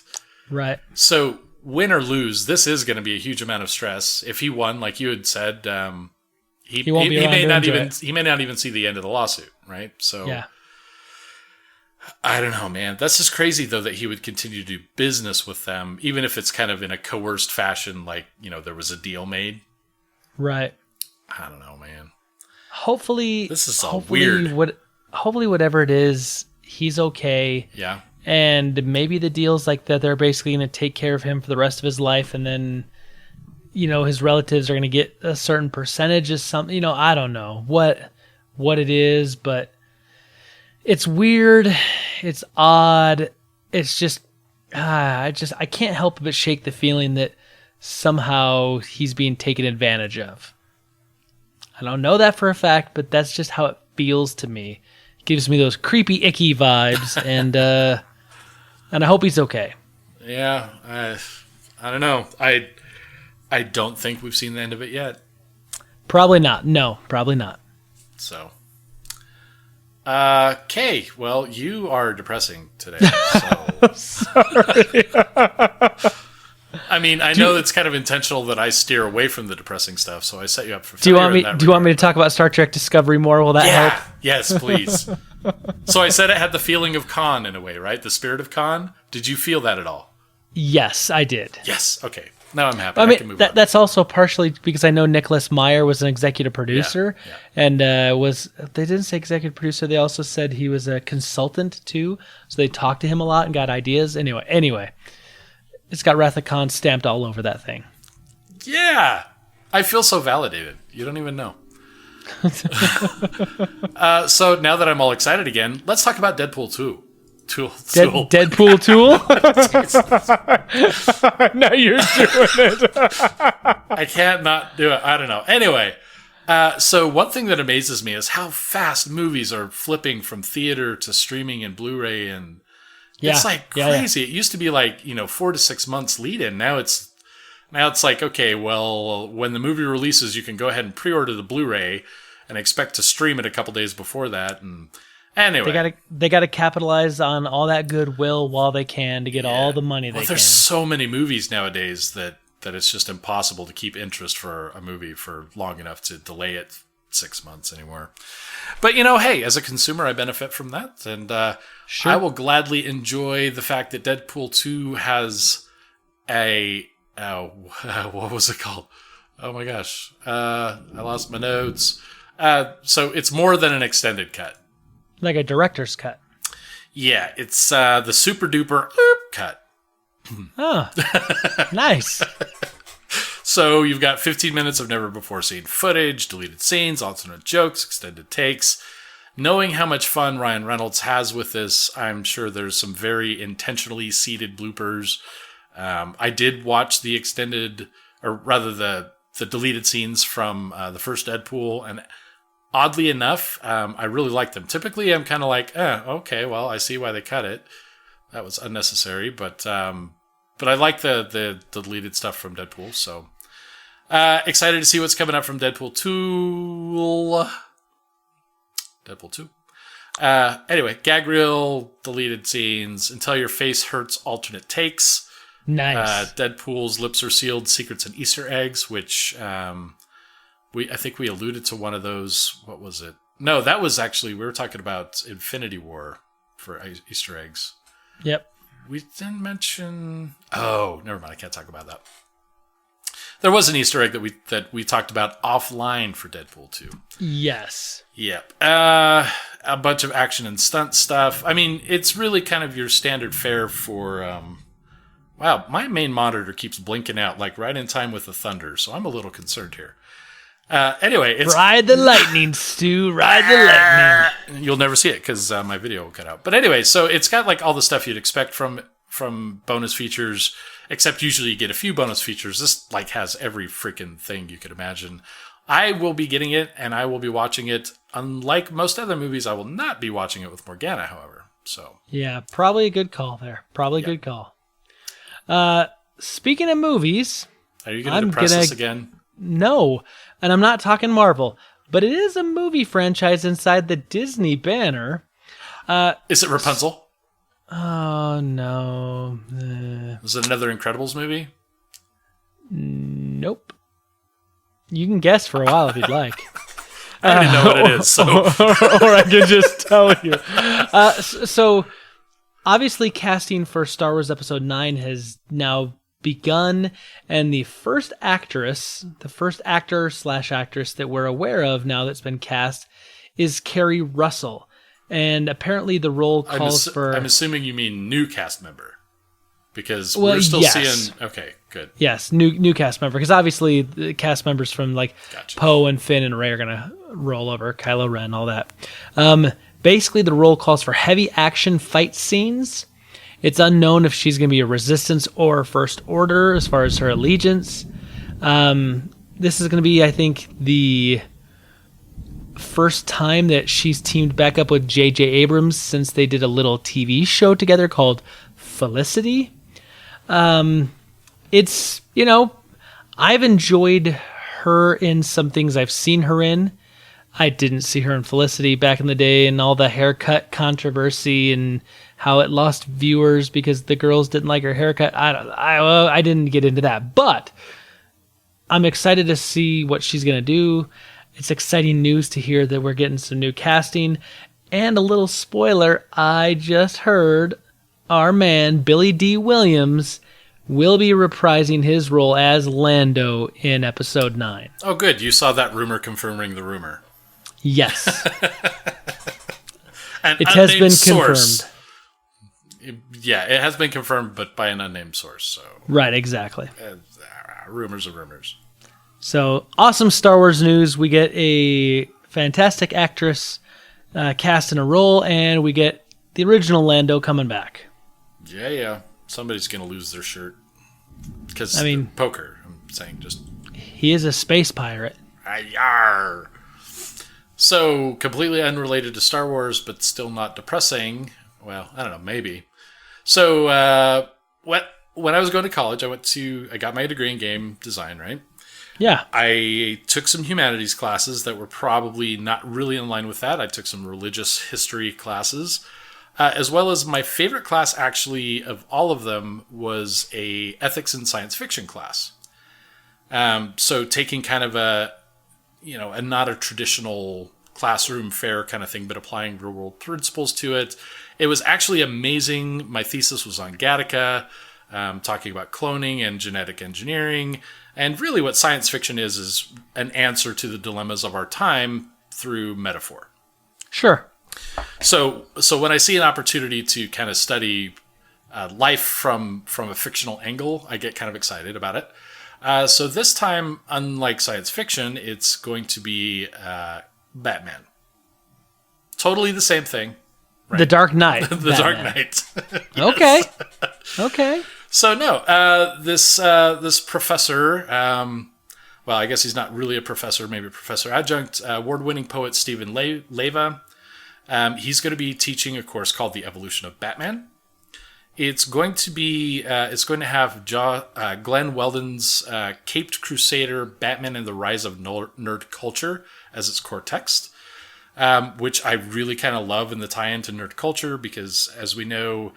Right. So win or lose, this is going to be a huge amount of stress. If he won, like you had said, he may not even see the end of the lawsuit, right? So yeah. I don't know, man. That's just crazy, though, that he would continue to do business with them, even if it's kind of in a coerced fashion, like, there was a deal made. Right. I don't know, man. Hopefully, this is all weird. Hopefully, whatever it is, he's okay. Yeah. And maybe the deal's like that they're basically going to take care of him for the rest of his life, and then, his relatives are going to get a certain percentage of something. I don't know what it is, but it's weird. It's odd. It's just, I can't help but shake the feeling that somehow he's being taken advantage of. I don't know that for a fact, but that's just how it feels to me. It gives me those creepy, icky vibes, and I hope he's okay. Yeah, I don't know. I don't think we've seen the end of it yet. Probably not. No, probably not. So. Kay, well, you are depressing today. So. Sorry. I mean, I know it's kind of intentional that I steer away from the depressing stuff, so I set you up for failure. Do you want me to regard. talk about Star Trek Discovery more? Will that help? Yes, please. So I said it had the feeling of Khan in a way, right? The spirit of Khan. Did you feel that at all? Yes, I did. Yes. Okay. Now I'm happy. I can mean, move on. that's also partially because I know Nicholas Meyer was an executive producer, and they didn't say executive producer. They also said he was a consultant too. So they talked to him a lot and got ideas. Anyway, it's got Wrath of Khan stamped all over that thing. Yeah, I feel so validated. You don't even know. So now that I'm all excited again, let's talk about Deadpool 2. Deadpool Tool? Now you're doing it. I can't not do it. I don't know. Anyway, so one thing that amazes me is how fast movies are flipping from theater to streaming and Blu-ray, and it's like crazy. It used to be like 4 to 6 months lead in. Now it's like, okay, well, when the movie releases, you can go ahead and pre-order the Blu-ray and expect to stream it a couple days before that. And anyway, they gotta capitalize on all that goodwill while they can to get all the money they can. There's so many movies nowadays that it's just impossible to keep interest for a movie for long enough to delay it 6 months anymore. But hey, as a consumer, I benefit from that, and sure. I will gladly enjoy the fact that Deadpool 2 has a what was it called? Oh my gosh, I lost my notes. So it's more than an extended cut. Like a director's cut. Yeah, it's the super duper cut. Oh, nice. So you've got 15 minutes of never before seen footage, deleted scenes, alternate jokes, extended takes. Knowing how much fun Ryan Reynolds has with this, I'm sure there's some very intentionally seeded bloopers. I did watch the extended, or rather the deleted scenes from the first Deadpool, and oddly enough, I really like them. Typically, I'm kind of like, okay, well, I see why they cut it. That was unnecessary, but I like the deleted stuff from Deadpool. So excited to see what's coming up from Deadpool 2. Deadpool 2. Anyway, gag reel, deleted scenes, Until Your Face Hurts alternate takes. Nice. Deadpool's lips are sealed, secrets and Easter eggs, which I think we alluded to one of those. What was it? No, that was actually, we were talking about Infinity War for Easter eggs. Yep. We didn't mention. Oh, never mind. I can't talk about that. There was an Easter egg that we talked about offline for Deadpool 2. Yes. Yep. A bunch of action and stunt stuff. I mean, it's really kind of your standard fare for. Wow, my main monitor keeps blinking out like right in time with the thunder, so I'm a little concerned here. Anyway, it's Ride the lightning, Stu. Ride the lightning. You'll never see it because my video will cut out. But anyway, so it's got like all the stuff you'd expect from bonus features, except usually you get a few bonus features. This like has every freaking thing you could imagine. I will be getting it, and I will be watching it. Unlike most other movies, I will not be watching it with Morgana, however. So Yeah, probably a good call there. Probably a good call. Speaking of movies, are you going to depress us again? No, and I'm not talking Marvel, but it is a movie franchise inside the Disney banner. Is it Rapunzel? Oh, no. Is it another Incredibles movie? Nope. You can guess for a while if you'd like. I didn't know what it is, so. Or I can just tell you. So, obviously, casting for Star Wars Episode 9 has now begun, and the first actor/actress that we're aware of now that's been cast is Kerry Russell. And apparently the role calls for... I'm assuming you mean new cast member. Because we're still seeing... Okay, good. Yes, new cast member. Because obviously the cast members from like Poe and Finn and Rey are going to roll over, Kylo Ren, all that. Basically the role calls for heavy action fight scenes. It's unknown if she's going to be a Resistance or First Order as far as her allegiance. This is going to be, I think, the first time that she's teamed back up with J.J. Abrams since they did a little TV show together called Felicity. It's, I've enjoyed her in some things I've seen her in. I didn't see her in Felicity back in the day and all the haircut controversy and how it lost viewers because the girls didn't like her haircut. I didn't get into that, but I'm excited to see what she's going to do. It's exciting news to hear that we're getting some new casting. And a little spoiler, I just heard our man, Billy D. Williams, will be reprising his role as Lando in Episode 9. Oh, good. You saw that rumor confirming the rumor. Yes. It has been confirmed. Yeah, it has been confirmed, but by an unnamed source. So right, exactly. Rumors are rumors. So, awesome Star Wars news. We get a fantastic actress cast in a role, and we get the original Lando coming back. Yeah. Somebody's going to lose their shirt. Because, poker, I'm saying just... He is a space pirate. Yar. So, completely unrelated to Star Wars, but still not depressing. Well, I don't know, maybe. So, when I was going to college, I got my degree in game design, right? Yeah. I took some humanities classes that were probably not really in line with that. I took some religious history classes, as well as my favorite class, actually, of all of them was a ethics and science fiction class. So taking kind of a not a traditional classroom fare kind of thing, but applying real world principles to it. It was actually amazing. My thesis was on Gattaca, talking about cloning and genetic engineering. And really what science fiction is an answer to the dilemmas of our time through metaphor. Sure. So when I see an opportunity to kind of study life from a fictional angle, I get kind of excited about it. So this time, unlike science fiction, it's going to be Batman. Totally the same thing. Right? The Dark Knight. The Dark Knight. Okay. Okay. So no, this professor, well, I guess he's not really a professor, maybe a professor adjunct, award-winning poet Stephen Leva. He's going to be teaching a course called The Evolution of Batman. It's going to have Glenn Weldon's Caped Crusader, Batman and the Rise of Nerd Culture as its core text, which I really kind of love in the tie-in to nerd culture because, as we know,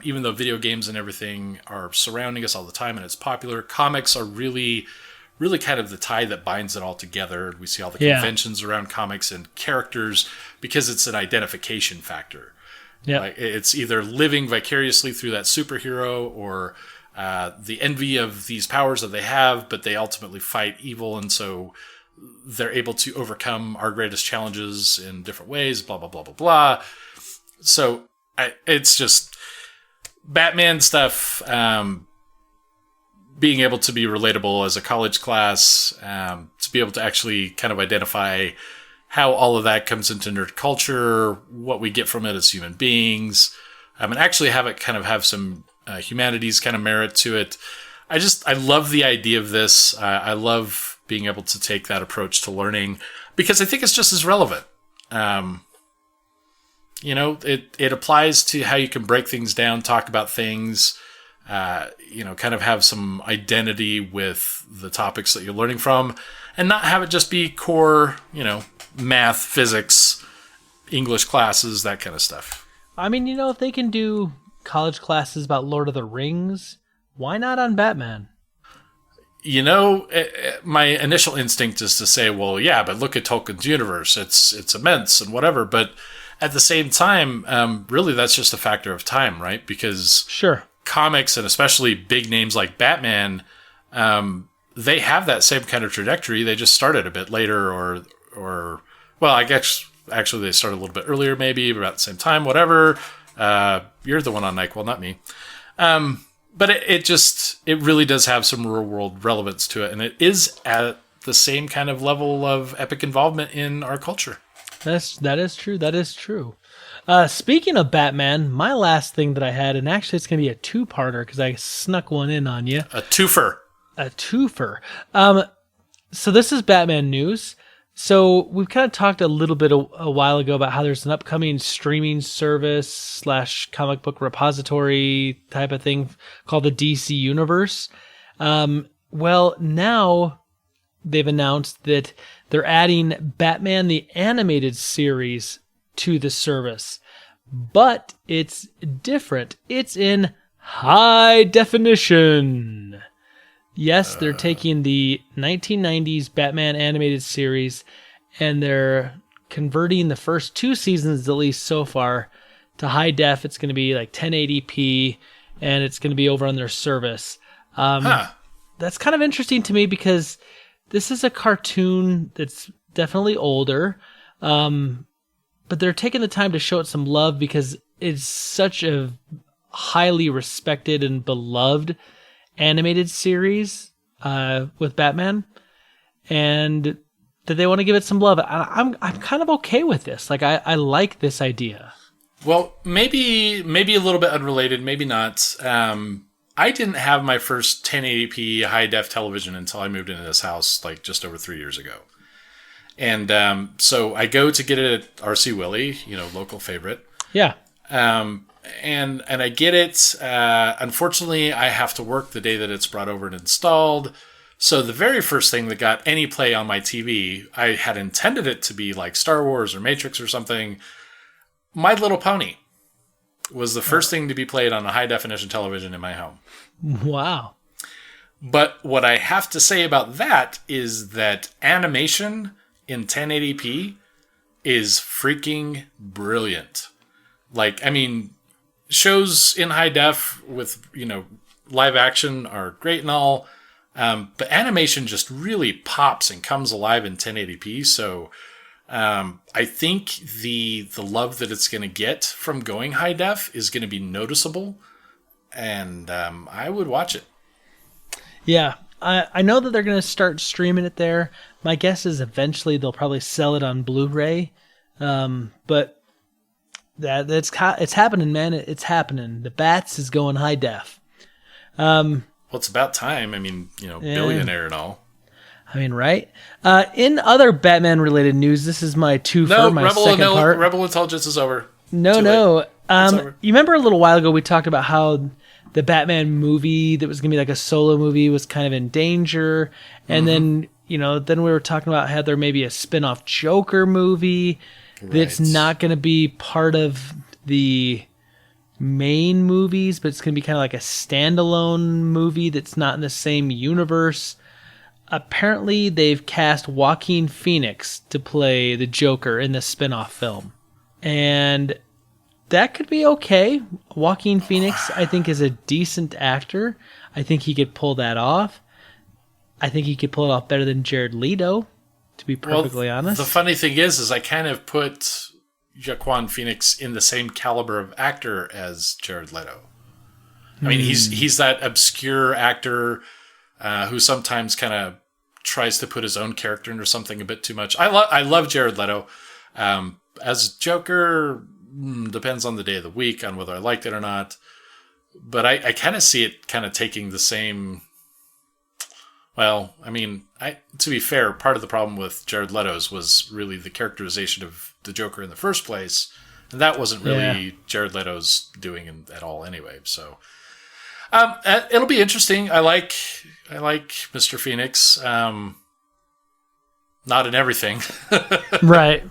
even though video games and everything are surrounding us all the time and it's popular, comics are really, really kind of the tie that binds it all together. We see all the conventions around comics and characters because it's an identification factor. Yeah, like it's either living vicariously through that superhero or the envy of these powers that they have, but they ultimately fight evil, and so they're able to overcome our greatest challenges in different ways, blah, blah, blah, blah, blah. So it's just Batman stuff being able to be relatable as a college class, to be able to actually kind of identify how all of that comes into nerd culture, what we get from it as human beings, and actually have it kind of have some humanities kind of merit to it. I love the idea of this. I love being able to take that approach to learning because I think it's just as relevant. It applies to how you can break things down, talk about things, kind of have some identity with the topics that you're learning from, and not have it just be core, math, physics, English classes, that kind of stuff. I mean, if they can do college classes about Lord of the Rings, why not on Batman? My initial instinct is to say, well, yeah, but look at Tolkien's universe. It's immense and whatever. But at the same time, really, that's just a factor of time, right? Because sure, comics, and especially big names like Batman, they have that same kind of trajectory. They just started a bit later or well, I guess actually they started a little bit earlier, maybe about the same time, whatever. You're the one on NyQuil, not me. But it really does have some real world relevance to it. And it is at the same kind of level of epic involvement in our culture. That is true. That is true. Speaking of Batman, my last thing that I had, and actually it's going to be a two-parter because I snuck one in on you. A twofer. So this is Batman news. So we've kind of talked a little bit a while ago about how there's an upcoming streaming service / comic book repository type of thing called the DC Universe. Well, now they've announced that they're adding Batman the Animated Series to the service. But it's different. It's in high definition. Yes, they're taking the 1990s Batman animated series and they're converting the first 2 seasons, at least so far, to high def. It's going to be like 1080p and it's going to be over on their service. That's kind of interesting to me because this is a cartoon that's definitely older, but they're taking the time to show it some love because it's such a highly respected and beloved animated series with Batman, and that they want to give it some love. I'm kind of okay with this. Like I like this idea. Well, maybe a little bit unrelated, maybe not. I didn't have my first 1080p high def television until I moved into this house like just over 3 years ago. And so I go to get it at RC Willey, local favorite. Yeah. And I get it. Unfortunately, I have to work the day that it's brought over and installed. So the very first thing that got any play on my TV, I had intended it to be like Star Wars or Matrix or something. My Little Pony was the first thing to be played on a high definition television in my home. Wow. But what I have to say about that is that animation in 1080p is freaking brilliant. Like, I mean, shows in high def with, live action are great and all. But animation just really pops and comes alive in 1080p. So I think the love that it's going to get from going high def is going to be noticeable, and I would watch it. Yeah, I know that they're going to start streaming it there. My guess is eventually they'll probably sell it on Blu-ray, but it's happening, man. It's happening. The Bats is going high def. Well, it's about time. I mean, billionaire and all. I mean, right? In other Batman-related news, this is my twofer, my second part. Rebel Intelligence is over. No. You remember a little while ago we talked about how the Batman movie that was going to be like a solo movie was kind of in danger, and then we were talking about how there may be a spin-off Joker movie that's not going to be part of the main movies, but it's going to be kind of like a standalone movie that's not in the same universe. Apparently, they've cast Joaquin Phoenix to play the Joker in this spin-off film. And that could be okay. Joaquin Phoenix, I think, is a decent actor. I think he could pull that off. I think he could pull it off better than Jared Leto, to be perfectly honest. The funny thing is I kind of put Joaquin Phoenix in the same caliber of actor as Jared Leto. I mean, he's that obscure actor who sometimes kind of tries to put his own character into something a bit too much. I love Jared Leto. As Joker, depends on the day of the week on whether I liked it or not. But I kind of see it kind of taking the same... Well, I mean, to be fair, part of the problem with Jared Leto's was really the characterization of the Joker in the first place. And that wasn't really Jared Leto's doing at all anyway. So it'll be interesting. I like Mr. Phoenix. Not in everything. Right.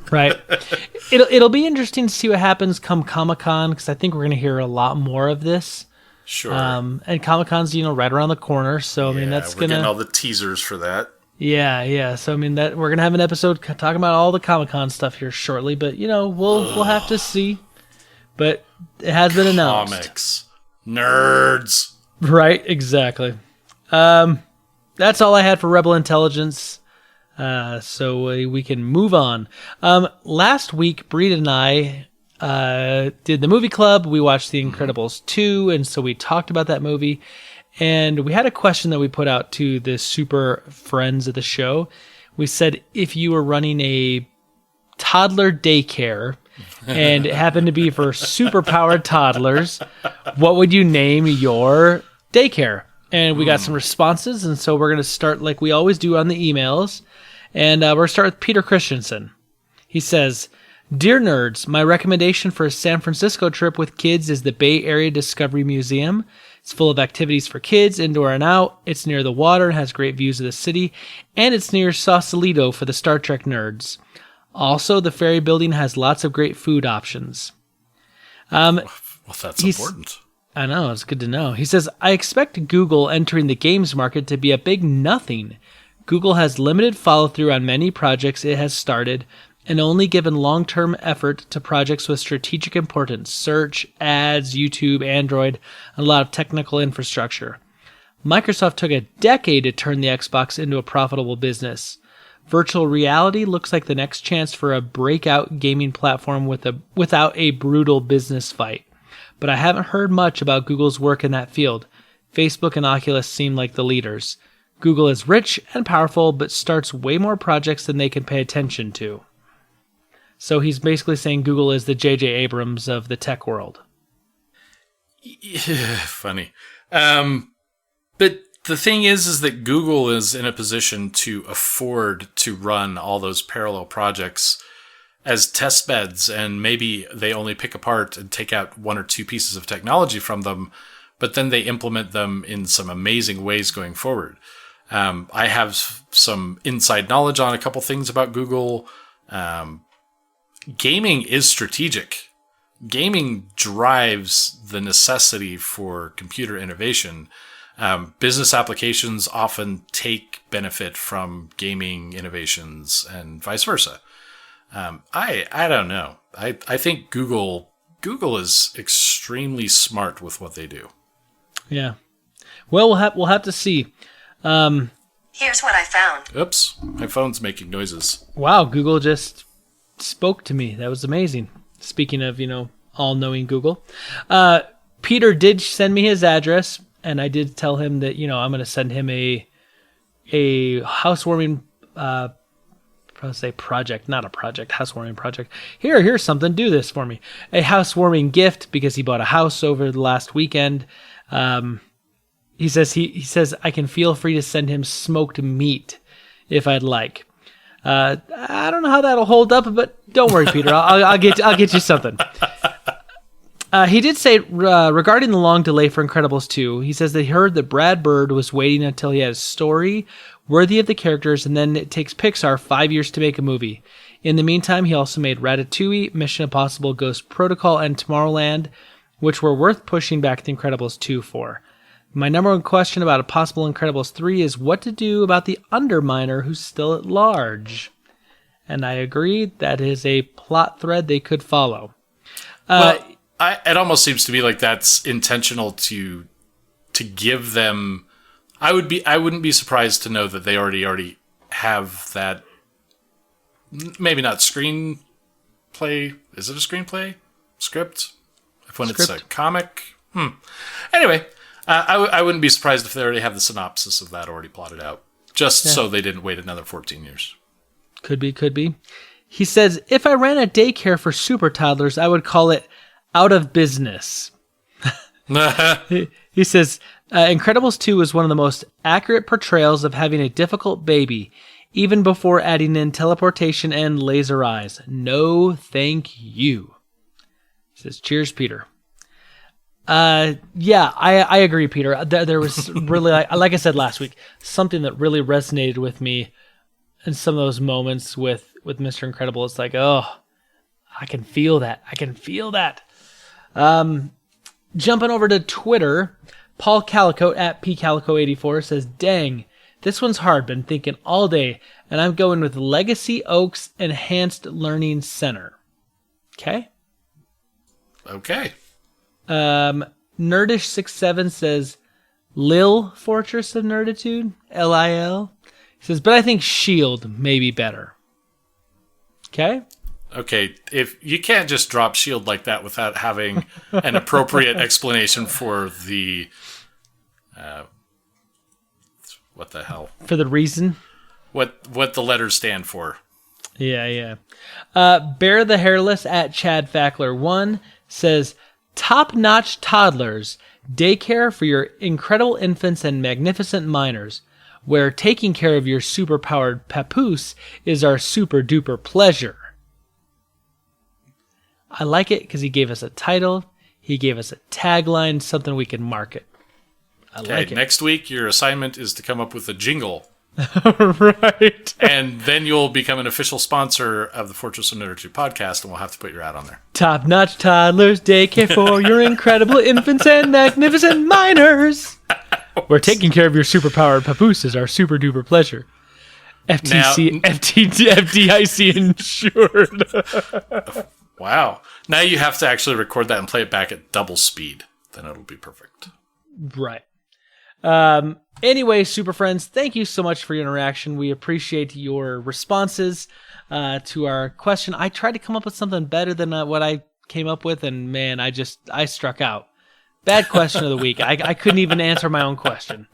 It'll be interesting to see what happens come Comic-Con, because I think we're going to hear a lot more of this. Sure. And Comic-Con's right around the corner, so I mean that's we're getting all the teasers for that. Yeah. So I mean that we're gonna have an episode talking about all the Comic-Con stuff here shortly, but we'll have to see. But it has been announced. Comics, nerds. Right. Exactly. That's all I had for Rebel Intelligence. So we can move on. Last week, Breed and I did the movie club. We watched The Incredibles 2, and so we talked about that movie. And we had a question that we put out to the super friends of the show. We said, if you were running a toddler daycare and it happened to be for super-powered toddlers, what would you name your daycare? And we got some responses, and so we're going to start like we always do on the emails. And we're going to start with Peter Christensen. He says, Dear nerds, my recommendation for a San Francisco trip with kids is the Bay Area Discovery Museum. It's full of activities for kids, indoor and out. It's near the water and has great views of the city. And it's near Sausalito for the Star Trek nerds. Also, the ferry building has lots of great food options. Well, that's important. I know, it's good to know. He says, I expect Google entering the games market to be a big nothing. Google has limited follow-through on many projects it has started, and only given long-term effort to projects with strategic importance, search, ads, YouTube, Android, and a lot of technical infrastructure. Microsoft took a decade to turn the Xbox into a profitable business. Virtual reality looks like the next chance for a breakout gaming platform without a brutal business fight. But I haven't heard much about Google's work in that field. Facebook and Oculus seem like the leaders. Google is rich and powerful, but starts way more projects than they can pay attention to. So he's basically saying Google is the J.J. Abrams of the tech world. Yeah, funny. But the thing is that Google is in a position to afford to run all those parallel projects as test beds, and maybe they only pick apart and take out one or two pieces of technology from them, but then they implement them in some amazing ways going forward. I have some inside knowledge on a couple things about Google. Gaming is strategic. Gaming drives the necessity for computer innovation. Business applications often take benefit from gaming innovations and vice versa. I don't know. I think Google is extremely smart with what they do. Yeah. Well, we'll have to see. Here's what I found. Oops, my phone's making noises. Wow, Google just spoke to me. That was amazing. Speaking of, all-knowing Google. Peter did send me his address, and I did tell him that, I'm going to send him a housewarming housewarming project. Here's something. Do this for me. A housewarming gift because he bought a house over the last weekend. He says I can feel free to send him smoked meat if I'd like. I don't know how that'll hold up, but don't worry, Peter. I'll get you something. He did say regarding the long delay for Incredibles 2, he says that he heard that Brad Bird was waiting until he had a story worthy of the characters, and then it takes Pixar 5 years to make a movie. In the meantime, he also made Ratatouille, Mission Impossible, Ghost Protocol, and Tomorrowland, which were worth pushing back the Incredibles 2 for. My number one question about a possible Incredibles 3 is what to do about the Underminer who's still at large. And I agree, that is a plot thread they could follow. It almost seems to me like that's intentional to give them. I wouldn't be surprised to know that they already have that. Maybe not screenplay. Is it a screenplay script? It's a comic. Anyway. I wouldn't be surprised if they already have the synopsis of that already plotted out, so they didn't wait another 14 years. Could be. He says, if I ran a daycare for super toddlers, I would call it Out of Business. He says, Incredibles 2 is one of the most accurate portrayals of having a difficult baby, even before adding in teleportation and laser eyes. No, thank you. He says, cheers, Peter. I agree, Peter. There was really, like I said last week, something that really resonated with me in some of those moments with Mr. Incredible. It's like, oh, I can feel that. Jumping over to Twitter, Paul Calico at pcalico84 says, dang, this one's hard. Been thinking all day, and I'm going with Legacy Oaks Enhanced Learning Center. Okay. Nerdish67 says Lil Fortress of Nerditude, LIL. He says, but I think Shield may be better. Okay, if you can't just drop Shield like that without having an appropriate explanation for the what the hell? For the reason? What the letters stand for. Yeah. Bear the Hairless at Chad Fackler 1 says, top-notch toddlers, daycare for your incredible infants and magnificent minors, where taking care of your super-powered papoose is our super-duper pleasure. I like it because he gave us a title, he gave us a tagline, something we can market. I like it. Next week, your assignment is to come up with a jingle. Right. And then you'll become an official sponsor of the Fortress of Nerditude podcast, and we'll have to put your ad on there. Top-notch toddlers, daycare for your incredible infants and magnificent minors. We're taking care of your superpowered papoose is our super-duper pleasure. FDIC insured. Wow. Now you have to actually record that and play it back at double speed. Then it'll be perfect. Right. Anyway, super friends, thank you so much for your interaction. We appreciate your responses to our question. I tried to come up with something better than what I came up with, and man, I struck out. Bad question of the week. I couldn't even answer my own question.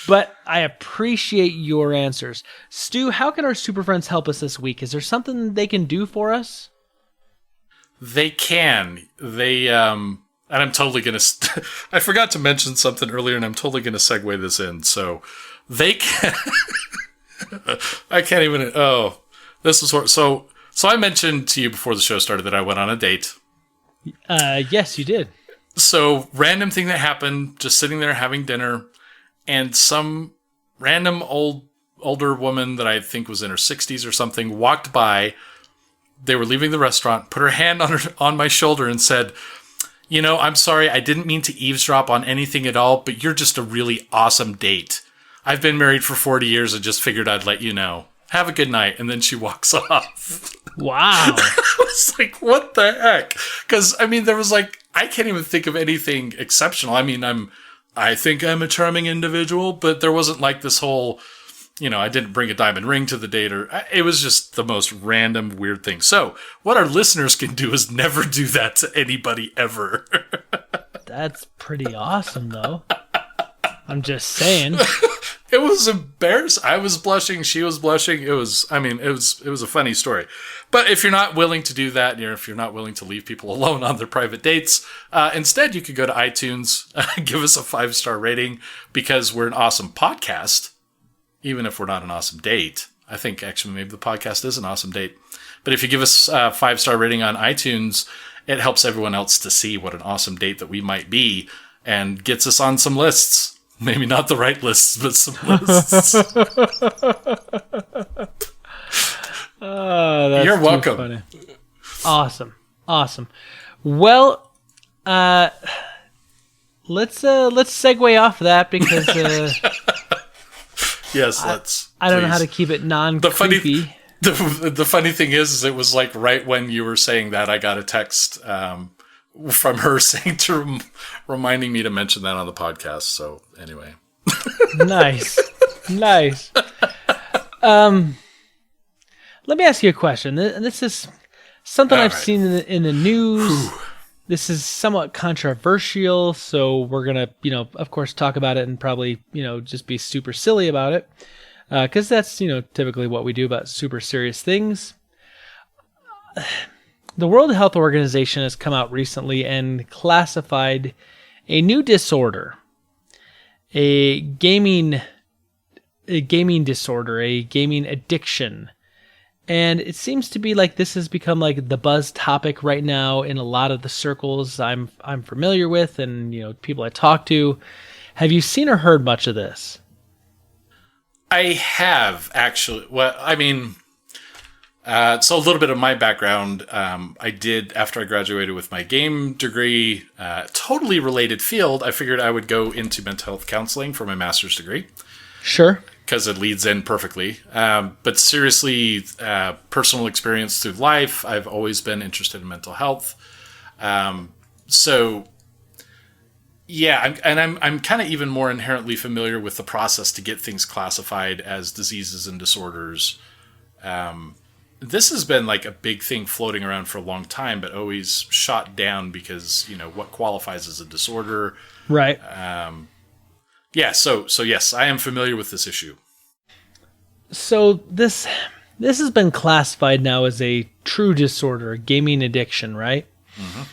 But I appreciate your answers. Stu, how can our super friends help us this week? Is there something they can do for us? They can. And I'm totally going to... I forgot to mention something earlier, and I'm totally going to segue this in. So, they can... I can't even... Oh, this is... So I mentioned to you before the show started that I went on a date. Yes, you did. So, random thing that happened, just sitting there having dinner, and some random older woman that I think was in her 60s or something walked by. They were leaving the restaurant, put her hand on my shoulder and said... You know, I'm sorry, I didn't mean to eavesdrop on anything at all, but you're just a really awesome date. I've been married for 40 years and just figured I'd let you know. Have a good night. And then she walks off. Wow. I was like, what the heck? Because, I mean, there was like, I can't even think of anything exceptional. I mean, I think I'm a charming individual, but there wasn't like this whole I didn't bring a diamond ring to the date, or it was just the most random, weird thing. So what our listeners can do is never do that to anybody ever. That's pretty awesome, though. I'm just saying. It was embarrassing. I was blushing. She was blushing. It was a funny story. But if you're not willing to do that, if you're not willing to leave people alone on their private dates, instead you could go to iTunes, give us a 5-star rating, because we're an awesome podcast, even if we're not an awesome date. I think actually maybe the podcast is an awesome date. But if you give us a 5-star rating on iTunes, it helps everyone else to see what an awesome date that we might be and gets us on some lists. Maybe not the right lists, but some lists. Oh, that's You're welcome. funny. Awesome. Well, let's segue off that, because yes, let's. I don't know how to keep it non-creepy. The funny thing is it was like right when you were saying that, I got a text from her saying reminding me to mention that on the podcast. So anyway. Nice. Let me ask you a question. This is something I've seen in the news. This is somewhat controversial, so we're going to, of course, talk about it and probably, just be super silly about it. Because that's, typically what we do about super serious things. The World Health Organization has come out recently and classified a new disorder, a gaming disorder, a gaming addiction. And it seems to be like this has become like the buzz topic right now in a lot of the circles I'm familiar with, and people I talk to. Have you seen or heard much of this? I have, actually. Well, I mean, so a little bit of my background. I did, after I graduated with my game degree, totally related field, I figured I would go into mental health counseling for my master's degree. Sure. Because it leads in perfectly. But seriously, personal experience through life, I've always been interested in mental health. So, yeah, I'm kind of even more inherently familiar with the process to get things classified as diseases and disorders. This has been like a big thing floating around for a long time, but always shot down because, what qualifies as a disorder. Right. Yeah, so yes, I am familiar with this issue. So this has been classified now as a true disorder, a gaming addiction, right? Mm-hmm.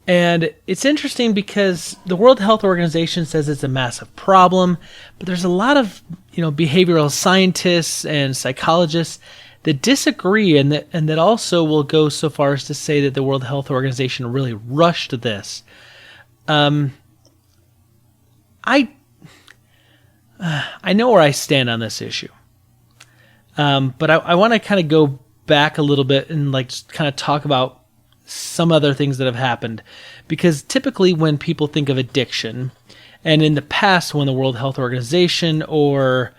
And it's interesting because the World Health Organization says it's a massive problem, but there's a lot of, behavioral scientists and psychologists that disagree, and that also will go so far as to say that the World Health Organization really rushed this. I know where I stand on this issue. But I want to kind of go back a little bit and just kind of talk about some other things that have happened. Because typically when people think of addiction, and in the past when the World Health Organization or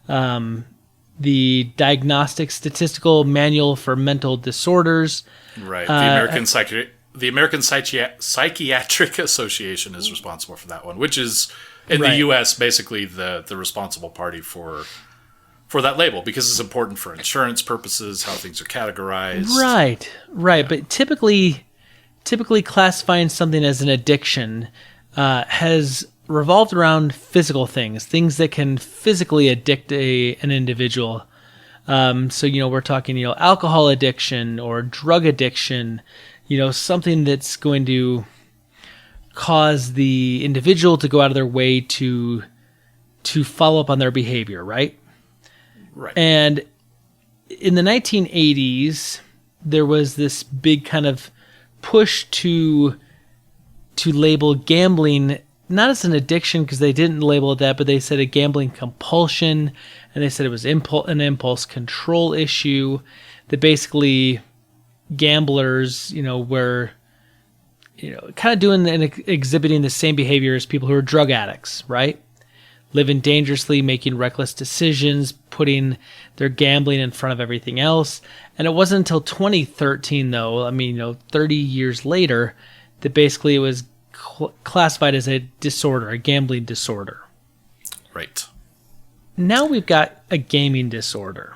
the Diagnostic Statistical Manual for Mental Disorders... Right, the American Psychiatric Association is responsible for that one, which is... In the U.S., basically the responsible party for that label, because it's important for insurance purposes, how things are categorized. Right. Yeah. But typically classifying something as an addiction has revolved around physical things that can physically addict an individual. So, we're talking, alcohol addiction or drug addiction, something that's going to cause the individual to go out of their way to follow up on their behavior, right? Right. And in the 1980s, there was this big kind of push to label gambling not as an addiction, because they didn't label it that, but they said a gambling compulsion, and they said it was an impulse control issue, that basically gamblers, were kind of doing and exhibiting the same behavior as people who are drug addicts, right? Living dangerously, making reckless decisions, putting their gambling in front of everything else. And it wasn't until 2013, though, 30 years later, that basically it was classified as a disorder, a gambling disorder. Right. now we've got a gaming disorder.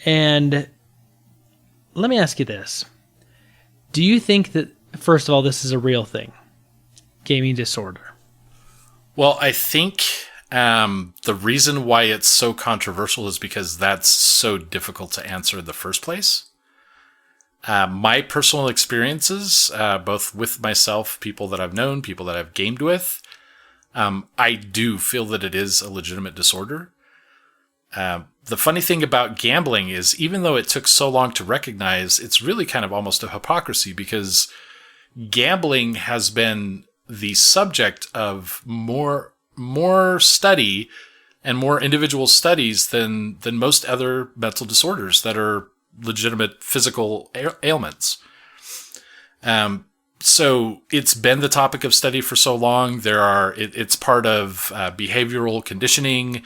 And let me ask you this. Do you think that, first of all, this is a real thing? Gaming disorder. Well, I think the reason why it's so controversial is because that's so difficult to answer in the first place. My personal experiences, both with myself, people that I've known, people that I've gamed with, I do feel that it is a legitimate disorder. The funny thing about gambling is, even though it took so long to recognize, it's really kind of almost a hypocrisy, because gambling has been the subject of more study and more individual studies than most other mental disorders that are legitimate physical ailments. So it's been the topic of study for so long. It's part of behavioral conditioning.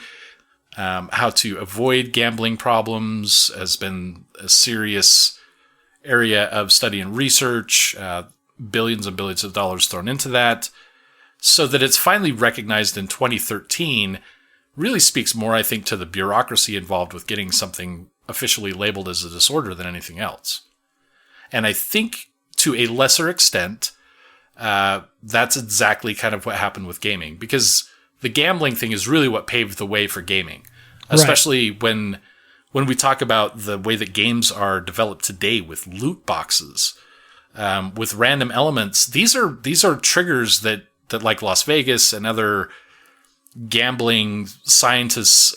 How to avoid gambling problems has been a serious area of study and research. Billions and billions of dollars thrown into that. So that it's finally recognized in 2013 really speaks more, I think, to the bureaucracy involved with getting something officially labeled as a disorder than anything else. And I think to a lesser extent, that's exactly kind of what happened with gaming, because the gambling thing is really what paved the way for gaming, especially when we talk about the way that games are developed today with loot boxes, with random elements. These are triggers that like Las Vegas and other gambling scientists,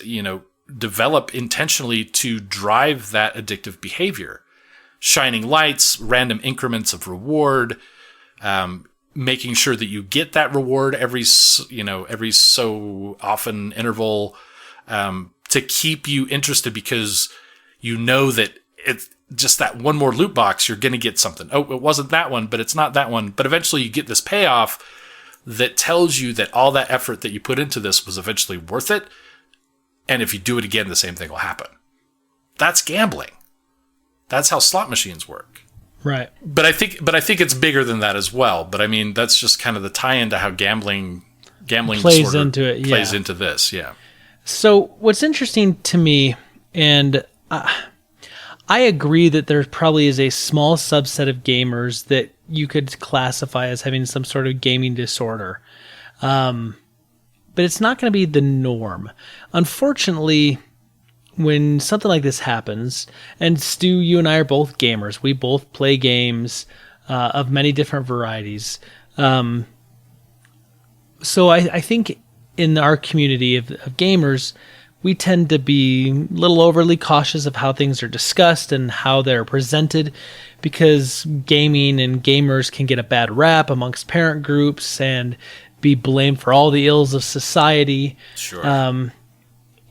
develop intentionally to drive that addictive behavior. Shining lights, random increments of reward, making sure that you get that reward every so often interval, to keep you interested, because you know that it's just that one more loot box, you're going to get something. Oh, it wasn't that one, but it's not that one. But eventually you get this payoff that tells you that all that effort that you put into this was eventually worth it. And if you do it again, the same thing will happen. That's gambling. That's how slot machines work. Right. But I think it's bigger than that as well. But I mean, that's just kind of the tie-in to how gambling plays into it. Yeah. Plays into this. Yeah. So what's interesting to me, and I agree that there probably is a small subset of gamers that you could classify as having some sort of gaming disorder. But it's not going to be the norm. Unfortunately, when something like this happens, and Stu, you and I are both gamers. We both play games of many different varieties. So I think in our community of gamers, we tend to be a little overly cautious of how things are discussed and how they're presented, because gaming and gamers can get a bad rap amongst parent groups and be blamed for all the ills of society. Sure.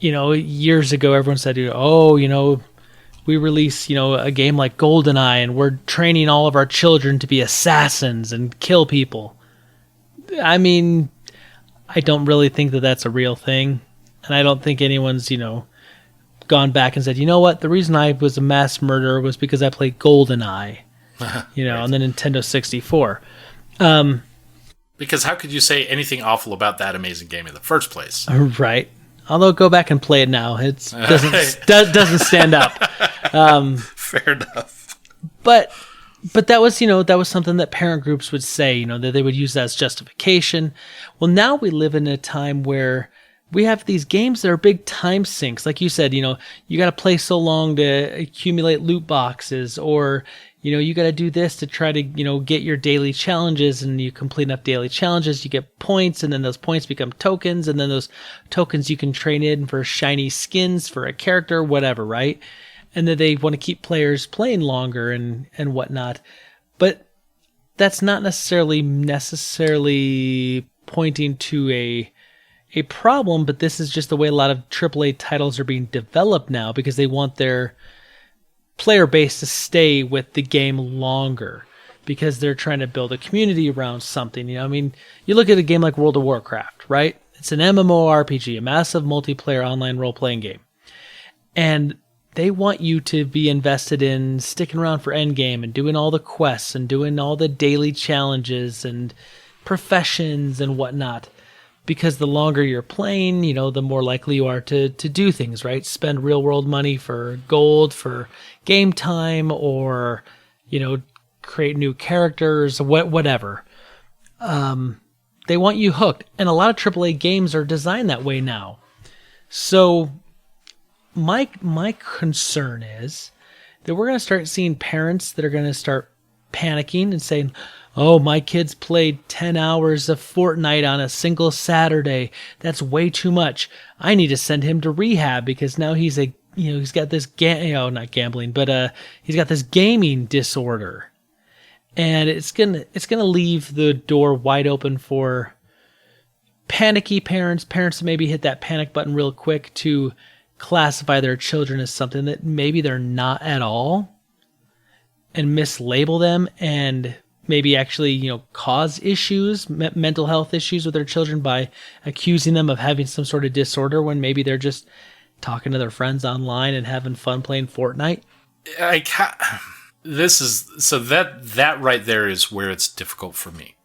Years ago, everyone said, we release, a game like GoldenEye and we're training all of our children to be assassins and kill people. I mean, I don't really think that that's a real thing. And I don't think anyone's, gone back and said, you know what, the reason I was a mass murderer was because I played GoldenEye, right, on the Nintendo 64. Because how could you say anything awful about that amazing game in the first place? Right. Although go back and play it now, it doesn't stand up. Fair enough. But that was something that parent groups would say, that they would use that as justification. Well, now we live in a time where we have these games that are big time sinks. Like you said, you got to play so long to accumulate loot boxes, or, you got to do this to try to, get your daily challenges, and you complete enough daily challenges, you get points, and then those points become tokens, and then those tokens you can trade in for shiny skins for a character, whatever, right? And then they want to keep players playing longer and whatnot. But that's not necessarily pointing to a problem, but this is just the way a lot of AAA titles are being developed now, because they want their player base to stay with the game longer, because they're trying to build a community around something. You look at a game like World of Warcraft, right? It's an MMORPG, a massive multiplayer online role-playing game. And they want you to be invested in sticking around for endgame and doing all the quests and doing all the daily challenges and professions and whatnot. because the longer you're playing, the more likely you are to do things, right? Spend real world money for gold, for game time, or, create new characters, whatever. They want you hooked. And a lot of AAA games are designed that way now. So my concern is that we're going to start seeing parents that are going to start panicking and saying, oh, my kid's played 10 hours of Fortnite on a single Saturday. That's way too much. I need to send him to rehab because now he's he's got this, not gambling, but he's got this gaming disorder. And it's gonna leave the door wide open for panicky parents that maybe hit that panic button real quick to classify their children as something that maybe they're not at all, and mislabel them, and maybe actually cause issues, mental health issues with their children by accusing them of having some sort of disorder when maybe they're just talking to their friends online and having fun playing Fortnite. That right there is where it's difficult for me.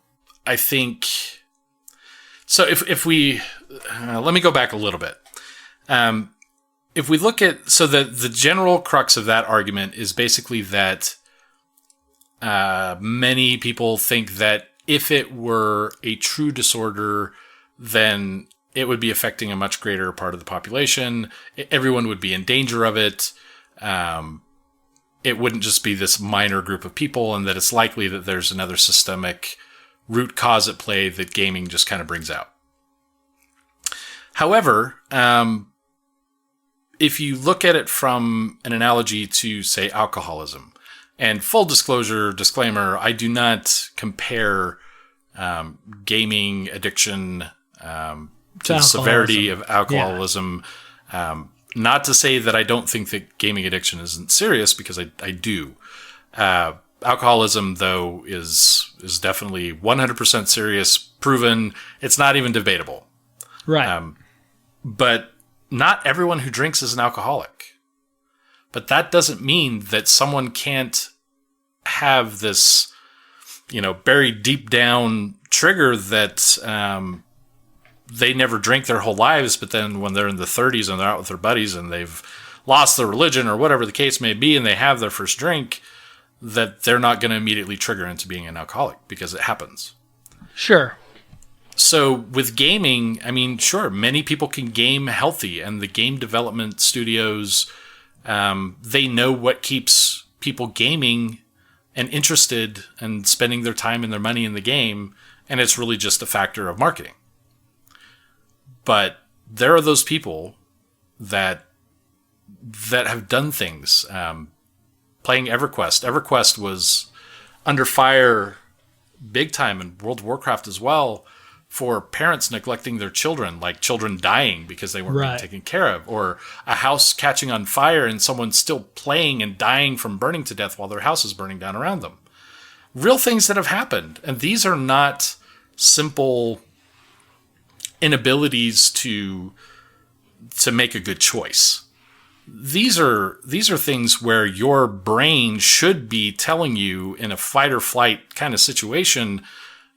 I think so. If we let me go back a little bit. If we look at the general crux of that argument is basically that many people think that if it were a true disorder, then it would be affecting a much greater part of the population. Everyone would be in danger of it. It wouldn't just be this minor group of people, and that it's likely that there's another systemic root cause at play that gaming just kind of brings out. However, if you look at it from an analogy to, say, alcoholism, and full disclaimer, I do not compare gaming addiction to the severity of alcoholism. Yeah. Not to say that I don't think that gaming addiction isn't serious, because I do. Alcoholism, though, is definitely 100% serious, proven. It's not even debatable. Right. But not everyone who drinks is an alcoholic. But that doesn't mean that someone can't have this, buried deep down trigger that they never drink their whole lives, but then when they're in the 30s and they're out with their buddies and they've lost their religion or whatever the case may be, and they have their first drink, that they're not going to immediately trigger into being an alcoholic, because it happens. Sure. So with gaming, I mean, sure, many people can game healthy, and the game development studios, they know what keeps people gaming and interested and spending their time and their money in the game, and it's really just a factor of marketing. But there are those people that have done things. Playing EverQuest. EverQuest was under fire big time, in World of Warcraft as well, for parents neglecting their children, like children dying because they weren't being taken care of, or a house catching on fire and someone still playing and dying from burning to death while their house is burning down around them. Real things that have happened. And these are not simple inabilities to make a good choice. These are things where your brain should be telling you, in a fight or flight kind of situation,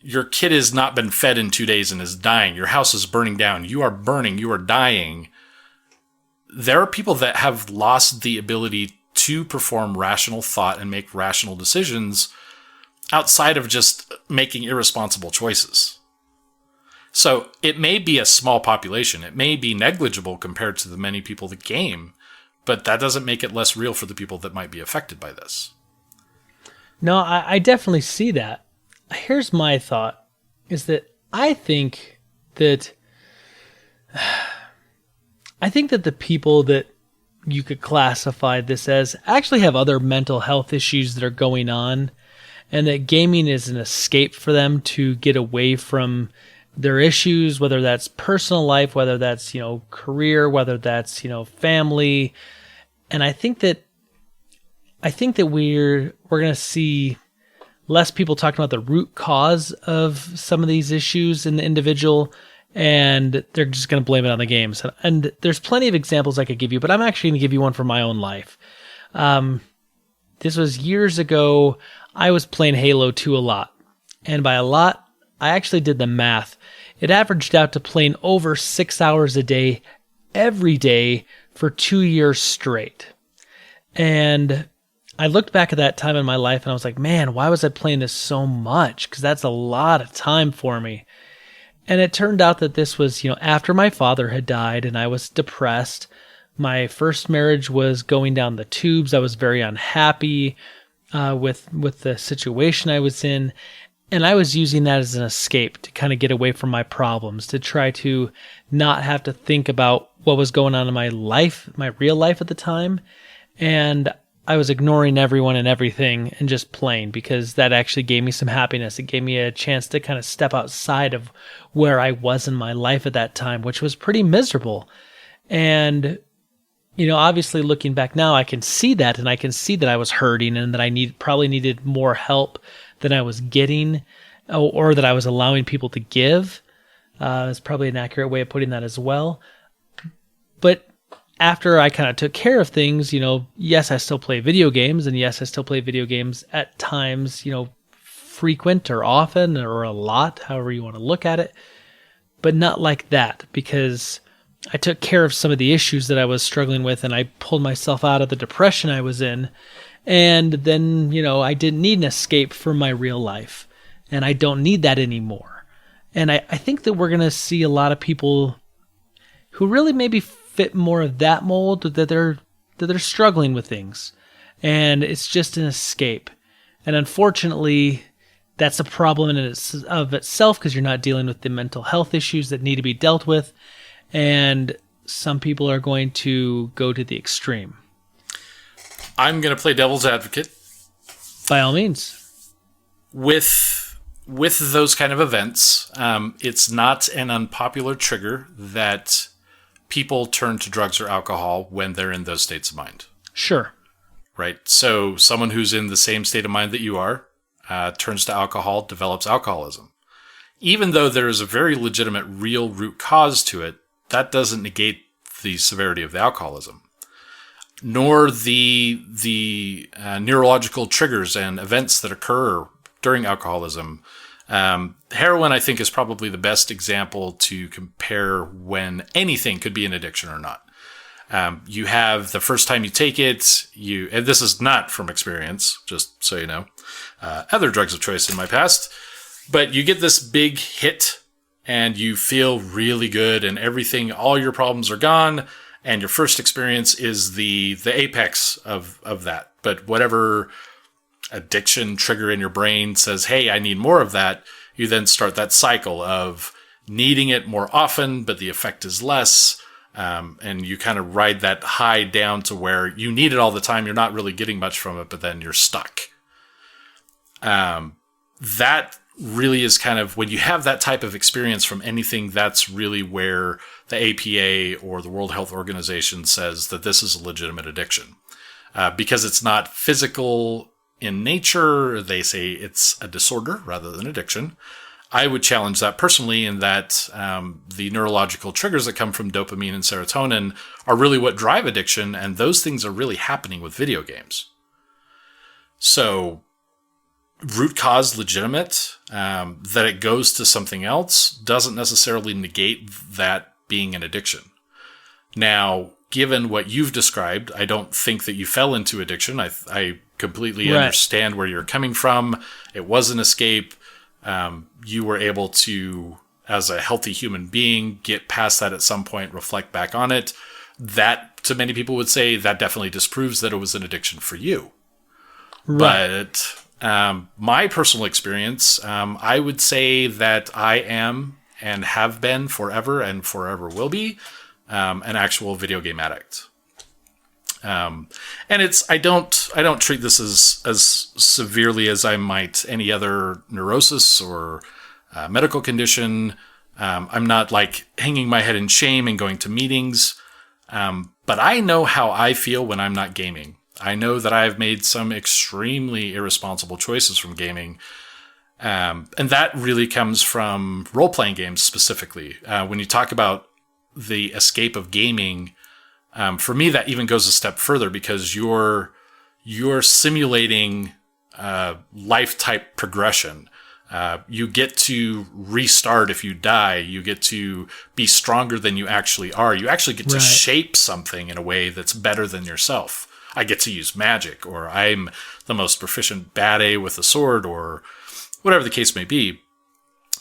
your kid has not been fed in 2 days and is dying. Your house is burning down. You are burning. You are dying. There are people that have lost the ability to perform rational thought and make rational decisions outside of just making irresponsible choices. So it may be a small population. It may be negligible compared to the many people that game, but that doesn't make it less real for the people that might be affected by this. No, I definitely see that. Here's my thought, is that I think that the people that you could classify this as actually have other mental health issues that are going on, and that gaming is an escape for them to get away from their issues, whether that's personal life, whether that's, career, whether that's, family. And I think that we're going to see less people talking about the root cause of some of these issues in the individual, and they're just going to blame it on the games. And there's plenty of examples I could give you, but I'm actually going to give you one from my own life. This was years ago. I was playing Halo 2 a lot. And by a lot, I actually did the math. It averaged out to playing over 6 hours a day, every day, for 2 years straight. And I looked back at that time in my life and I was like, man, why was I playing this so much? Because that's a lot of time for me. And it turned out that this was, after my father had died and I was depressed. My first marriage was going down the tubes. I was very unhappy with the situation I was in. And I was using that as an escape to kind of get away from my problems, to try to not have to think about what was going on in my life, my real life at the time. And I was ignoring everyone and everything and just playing, because that actually gave me some happiness. It gave me a chance to kind of step outside of where I was in my life at that time, which was pretty miserable. And, obviously looking back now, I can see that, and I can see that I was hurting and that I probably needed more help than I was getting, or that I was allowing people to give. Is probably an accurate way of putting that as well. But after I kind of took care of things, yes, I still play video games, and yes, I still play video games at times, frequent or often or a lot, however you want to look at it, but not like that, because I took care of some of the issues that I was struggling with, and I pulled myself out of the depression I was in. And then, I didn't need an escape from my real life, and I don't need that anymore. And I think that we're going to see a lot of people who really maybe fit more of that mold, that they're struggling with things, and it's just an escape. And unfortunately, that's a problem in of itself, because you're not dealing with the mental health issues that need to be dealt with, and some people are going to go to the extreme. I'm going to play devil's advocate. By all means. With those kind of events, it's not an unpopular trigger that people turn to drugs or alcohol when they're in those states of mind. Sure. Right? So someone who's in the same state of mind that you are turns to alcohol, develops alcoholism. Even though there is a very legitimate real root cause to it, that doesn't negate the severity of the alcoholism, nor the neurological triggers and events that occur during alcoholism. Heroin, I think, is probably the best example to compare when anything could be an addiction or not. You have the first time you take it, and this is not from experience, just so you know, other drugs of choice in my past, but you get this big hit and you feel really good and everything, all your problems are gone. And your first experience is the apex of that. But whatever addiction trigger in your brain says, hey, I need more of that, you then start that cycle of needing it more often, but the effect is less. And you kind of ride that high down to where you need it all the time. You're not really getting much from it, but then you're stuck. That really is kind of, when you have that type of experience from anything, that's really where the APA or the World Health Organization says that this is a legitimate addiction. Because it's not physical in nature, they say it's a disorder rather than addiction. I would challenge that personally, in that the neurological triggers that come from dopamine and serotonin are really what drive addiction, and those things are really happening with video games. So, root cause legitimate, that it goes to something else doesn't necessarily negate that being an addiction. Now, given what you've described, I don't think that you fell into addiction. I completely understand where you're coming from. It was an escape. You were able to, as a healthy human being, get past that at some point, reflect back on it. That, to many people would say, that definitely disproves that it was an addiction for you. Right. But my personal experience, I would say that I am and have been forever and forever will be an actual video game addict. And I don't treat this as severely as I might any other neurosis or medical condition. I'm not like hanging my head in shame and going to meetings. But I know how I feel when I'm not gaming. I know that I've made some extremely irresponsible choices from gaming. And that really comes from role-playing games specifically. When you talk about the escape of gaming, for me, that even goes a step further, because you're simulating life type progression. You get to restart if you die. You get to be stronger than you actually are. You actually get to shape something in a way that's better than yourself. I get to use magic, or I'm the most proficient bad A with a sword, or whatever the case may be.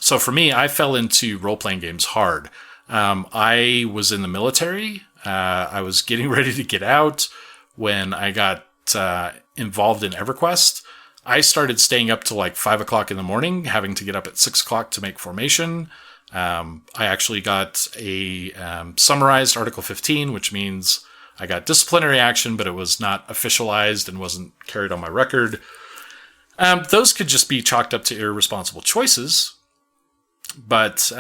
So for me, I fell into role-playing games hard. I was in the military. I was getting ready to get out when I got involved in EverQuest. I started staying up till like 5 o'clock in the morning, having to get up at 6 o'clock to make formation. I actually got a summarized Article 15, which means I got disciplinary action, but it was not officialized and wasn't carried on my record. Those could just be chalked up to irresponsible choices, but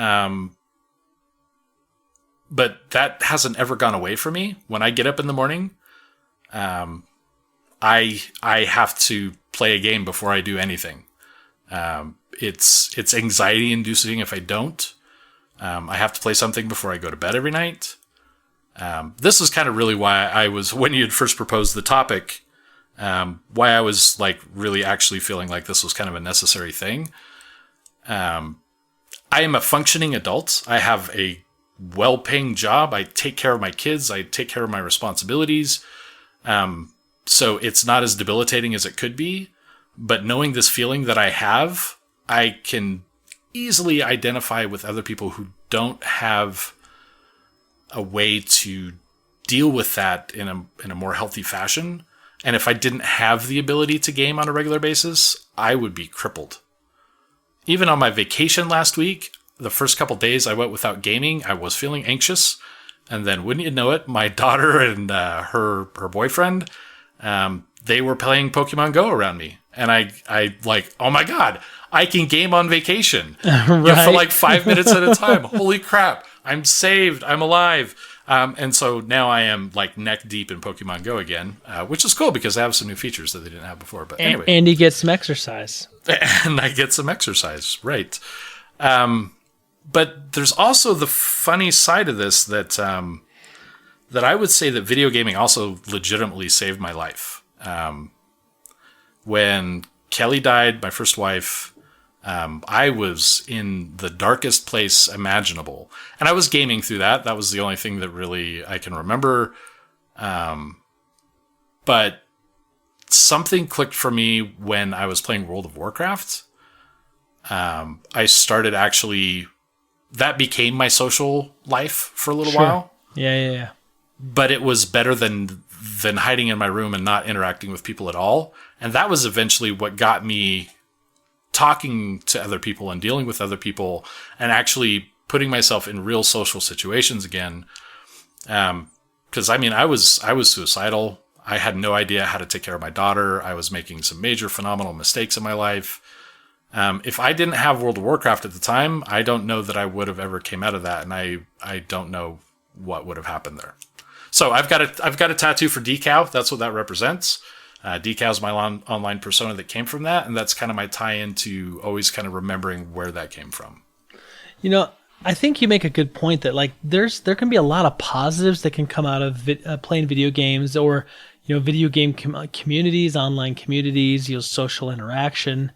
that hasn't ever gone away from me. When I get up in the morning, I have to play a game before I do anything. It's anxiety inducing if I don't. I have to play something before I go to bed every night. This is kind of really why I was, when you had first proposed the topic, why I was like really actually feeling like this was kind of a necessary thing. I am a functioning adult. I have a well-paying job. I take care of my kids. I take care of my responsibilities. So it's not as debilitating as it could be, but knowing this feeling that I have, I can easily identify with other people who don't have a way to deal with that in a more healthy fashion. And if I didn't have the ability to game on a regular basis, I would be crippled. Even on my vacation last week, the first couple days I went without gaming, I was feeling anxious. And then wouldn't you know it, my daughter and her boyfriend, they were playing Pokemon Go around me. And I like, oh my God, I can game on vacation for like 5 minutes at a time. Holy crap. I'm saved. I'm alive. And so now I am like neck deep in Pokemon Go again, which is cool because they have some new features that they didn't have before. But anyway. And you get some exercise. And I get some exercise. Right. But there's also the funny side of this that I would say that video gaming also legitimately saved my life. When Kelly died, my first wife, I was in the darkest place imaginable. And I was gaming through that. That was the only thing that really I can remember. But something clicked for me when I was playing World of Warcraft. I started actually... That became my social life for a little while. Yeah. But it was better than hiding in my room and not interacting with people at all. And that was eventually what got me talking to other people and dealing with other people and actually putting myself in real social situations again. Because I mean, I was suicidal. I had no idea how to take care of my daughter. I was making some major phenomenal mistakes in my life. If I didn't have World of Warcraft at the time, I don't know that I would have ever came out of that, and I don't know what would have happened there. So I've got a tattoo for Decal. That's what that represents. Decal's my online persona that came from that, and that's kind of my tie-in to always kind of remembering where that came from. You know, I think you make a good point that like there can be a lot of positives that can come out of playing video games, or video game communities, online communities, social interaction.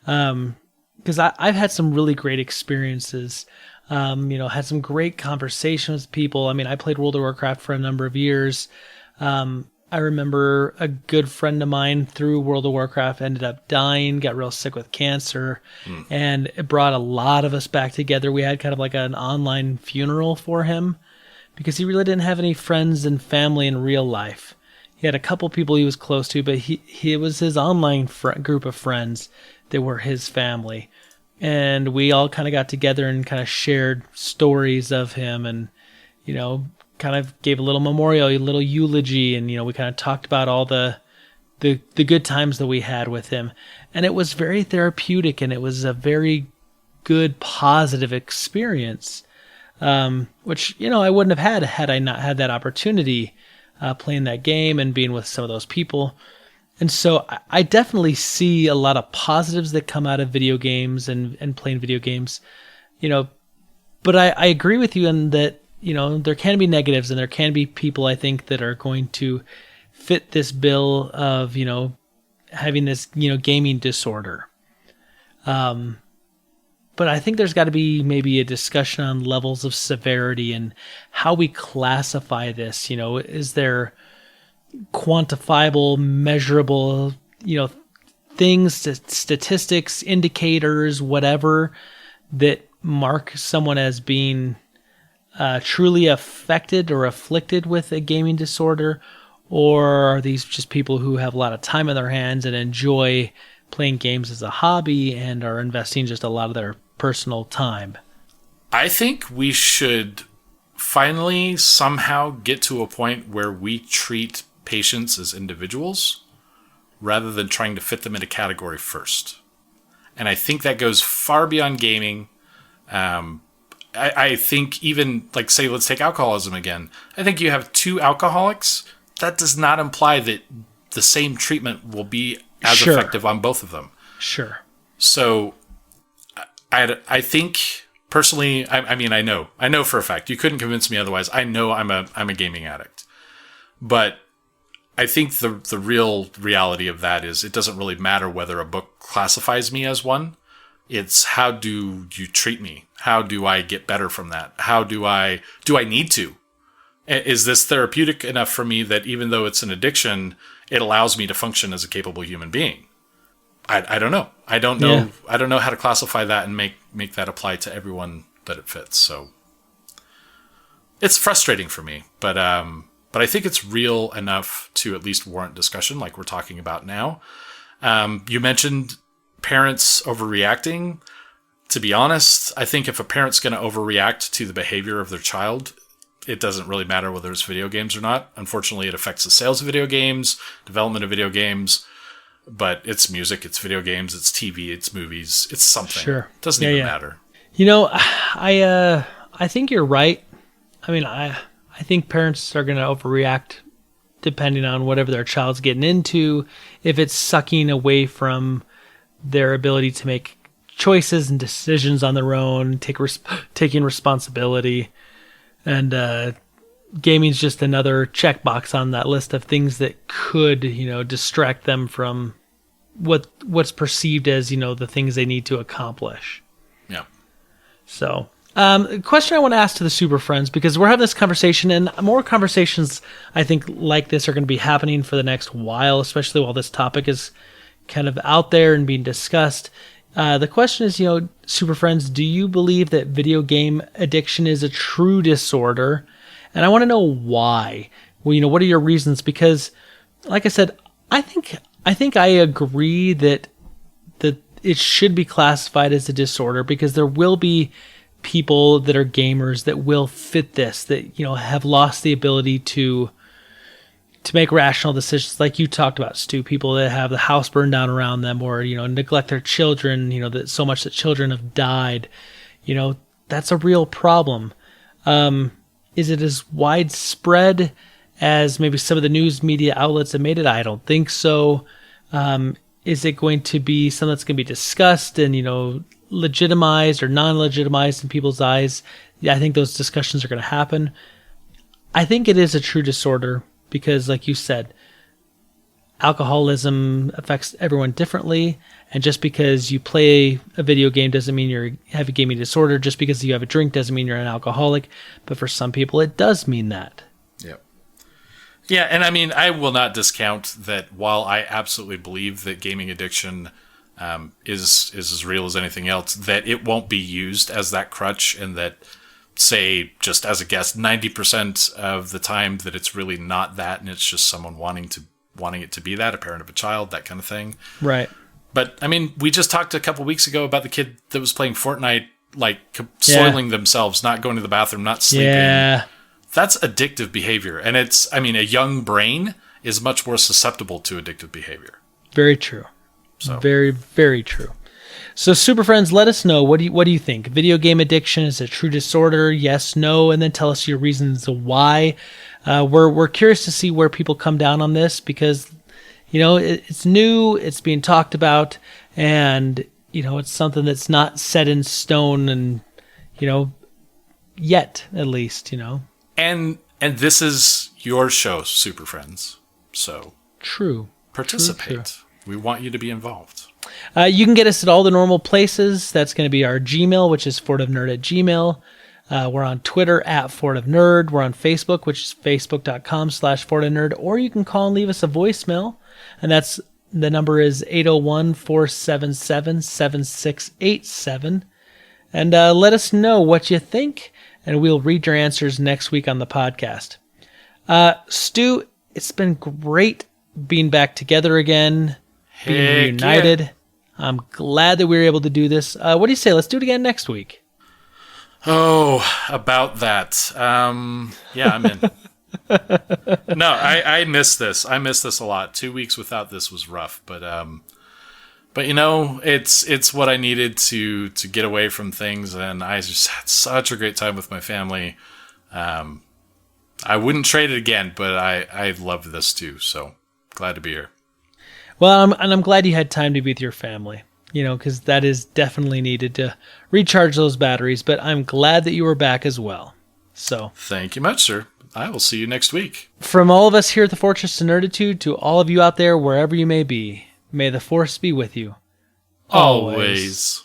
Because I've had some really great experiences, had some great conversations with people. I mean, I played World of Warcraft for a number of years. I remember a good friend of mine through World of Warcraft ended up dying, got real sick with cancer, and it brought a lot of us back together. We had kind of like an online funeral for him because he really didn't have any friends and family in real life. He had a couple people he was close to, but he was his online group of friends that were his family. And we all kind of got together and kind of shared stories of him and, kind of gave a little memorial, a little eulogy. And, we kind of talked about all the good times that we had with him. And it was very therapeutic, and it was a very good, positive experience, which, I wouldn't have had I not had that opportunity playing that game and being with some of those people. And so I definitely see a lot of positives that come out of video games and playing video games, but I agree with you in that, there can be negatives, and there can be people, I think, that are going to fit this bill of, having this, gaming disorder. but I think there's got to be maybe a discussion on levels of severity and how we classify this. Is there quantifiable, measurable, things, statistics, indicators, whatever, that mark someone as being truly affected or afflicted with a gaming disorder? Or are these just people who have a lot of time on their hands and enjoy playing games as a hobby and are investing just a lot of their personal time? I think we should finally somehow get to a point where we treat patients as individuals rather than trying to fit them in a category first. And I think that goes far beyond gaming. I think even, like, say, let's take alcoholism again. I think you have two alcoholics. That does not imply that the same treatment will be as effective on both of them. Sure. So I think personally, I mean, I know for a fact, you couldn't convince me otherwise. I know I'm a gaming addict, but I think the real reality of that is it doesn't really matter whether a book classifies me as one. It's how do you treat me? How do I get better from that? How do I need to? Is this therapeutic enough for me that even though it's an addiction, it allows me to function as a capable human being? I don't know. I don't know. Yeah. I don't know how to classify that and make that apply to everyone that it fits. So it's frustrating for me, but I think it's real enough to at least warrant discussion, like we're talking about now. You mentioned parents overreacting. To be honest, I think if a parent's going to overreact to the behavior of their child, it doesn't really matter whether it's video games or not. Unfortunately, it affects the sales of video games, development of video games, but it's music, it's video games, it's TV, it's movies, it's something. Sure. It doesn't even matter. I think you're right. I mean, I think parents are going to overreact depending on whatever their child's getting into. If it's sucking away from their ability to make choices and decisions on their own, taking responsibility. And gaming's just another checkbox on that list of things that could, distract them from what's perceived as, the things they need to accomplish. Yeah. So, a question I want to ask to the Super Friends, because we're having this conversation, and more conversations I think like this are going to be happening for the next while, especially while this topic is kind of out there and being discussed. The question is, Super Friends, do you believe that video game addiction is a true disorder? And I want to know why. Well, what are your reasons? Because, like I said, I think I agree that it should be classified as a disorder, because there will be people that are gamers that will fit this, that have lost the ability to make rational decisions, like you talked about, Stu. People that have the house burned down around them, or neglect their children. That so much that children have died. That's a real problem. Is it as widespread as maybe some of the news media outlets have made it? I don't think so. Is it going to be something that's going to be discussed and legitimized or non-legitimized in people's eyes? Yeah, I think those discussions are going to happen. I think it is a true disorder, because, like you said, alcoholism affects everyone differently. And just because you play a video game doesn't mean you have a gaming disorder. Just because you have a drink doesn't mean you're an alcoholic. But for some people, it does mean that. Yep. Yeah, and I mean, I will not discount that while I absolutely believe that gaming addiction is as real as anything else, that it won't be used as that crutch, and that, say, just as a guess, 90% of the time that it's really not that, and it's just someone wanting it to be that, a parent of a child, that kind of thing. Right. But I mean, we just talked a couple weeks ago about the kid that was playing Fortnite, like soiling themselves, not going to the bathroom, not sleeping. Yeah. That's addictive behavior. And a young brain is much more susceptible to addictive behavior. Very true. So very, very true. So, Super Friends, let us know. What do you think? Video game addiction is a true disorder? Yes, no, and then tell us your reasons why. We're curious to see where people come down on this, because it's new, it's being talked about, and it's something that's not set in stone, and yet at least. And this is your show, Super Friends. So true. Participate. True. We want you to be involved. You can get us at all the normal places. That's going to be our Gmail, which is fortofnerd@gmail. We're on Twitter @fortofnerd. We're on Facebook, which is facebook.com/fortofnerd. Or you can call and leave us a voicemail. And the number is 801-477-7687. And let us know what you think, and we'll read your answers next week on the podcast. Stu, it's been great being back together again, being reunited. Yeah. I'm glad that we were able to do this. What do you say? Let's do it again next week. Oh, about that. Yeah, I'm in. No, I miss this. I miss this a lot. 2 weeks without this was rough, but you know, it's what I needed to get away from things, and I just had such a great time with my family. I wouldn't trade it again, but I loved this too. So glad to be here. Well, I'm glad you had time to be with your family. You know, because that is definitely needed to recharge those batteries. But I'm glad that you were back as well. So thank you much, sir. I will see you next week. From all of us here at the Fortress of Nerditude to all of you out there, wherever you may be, may the Force be with you. Always.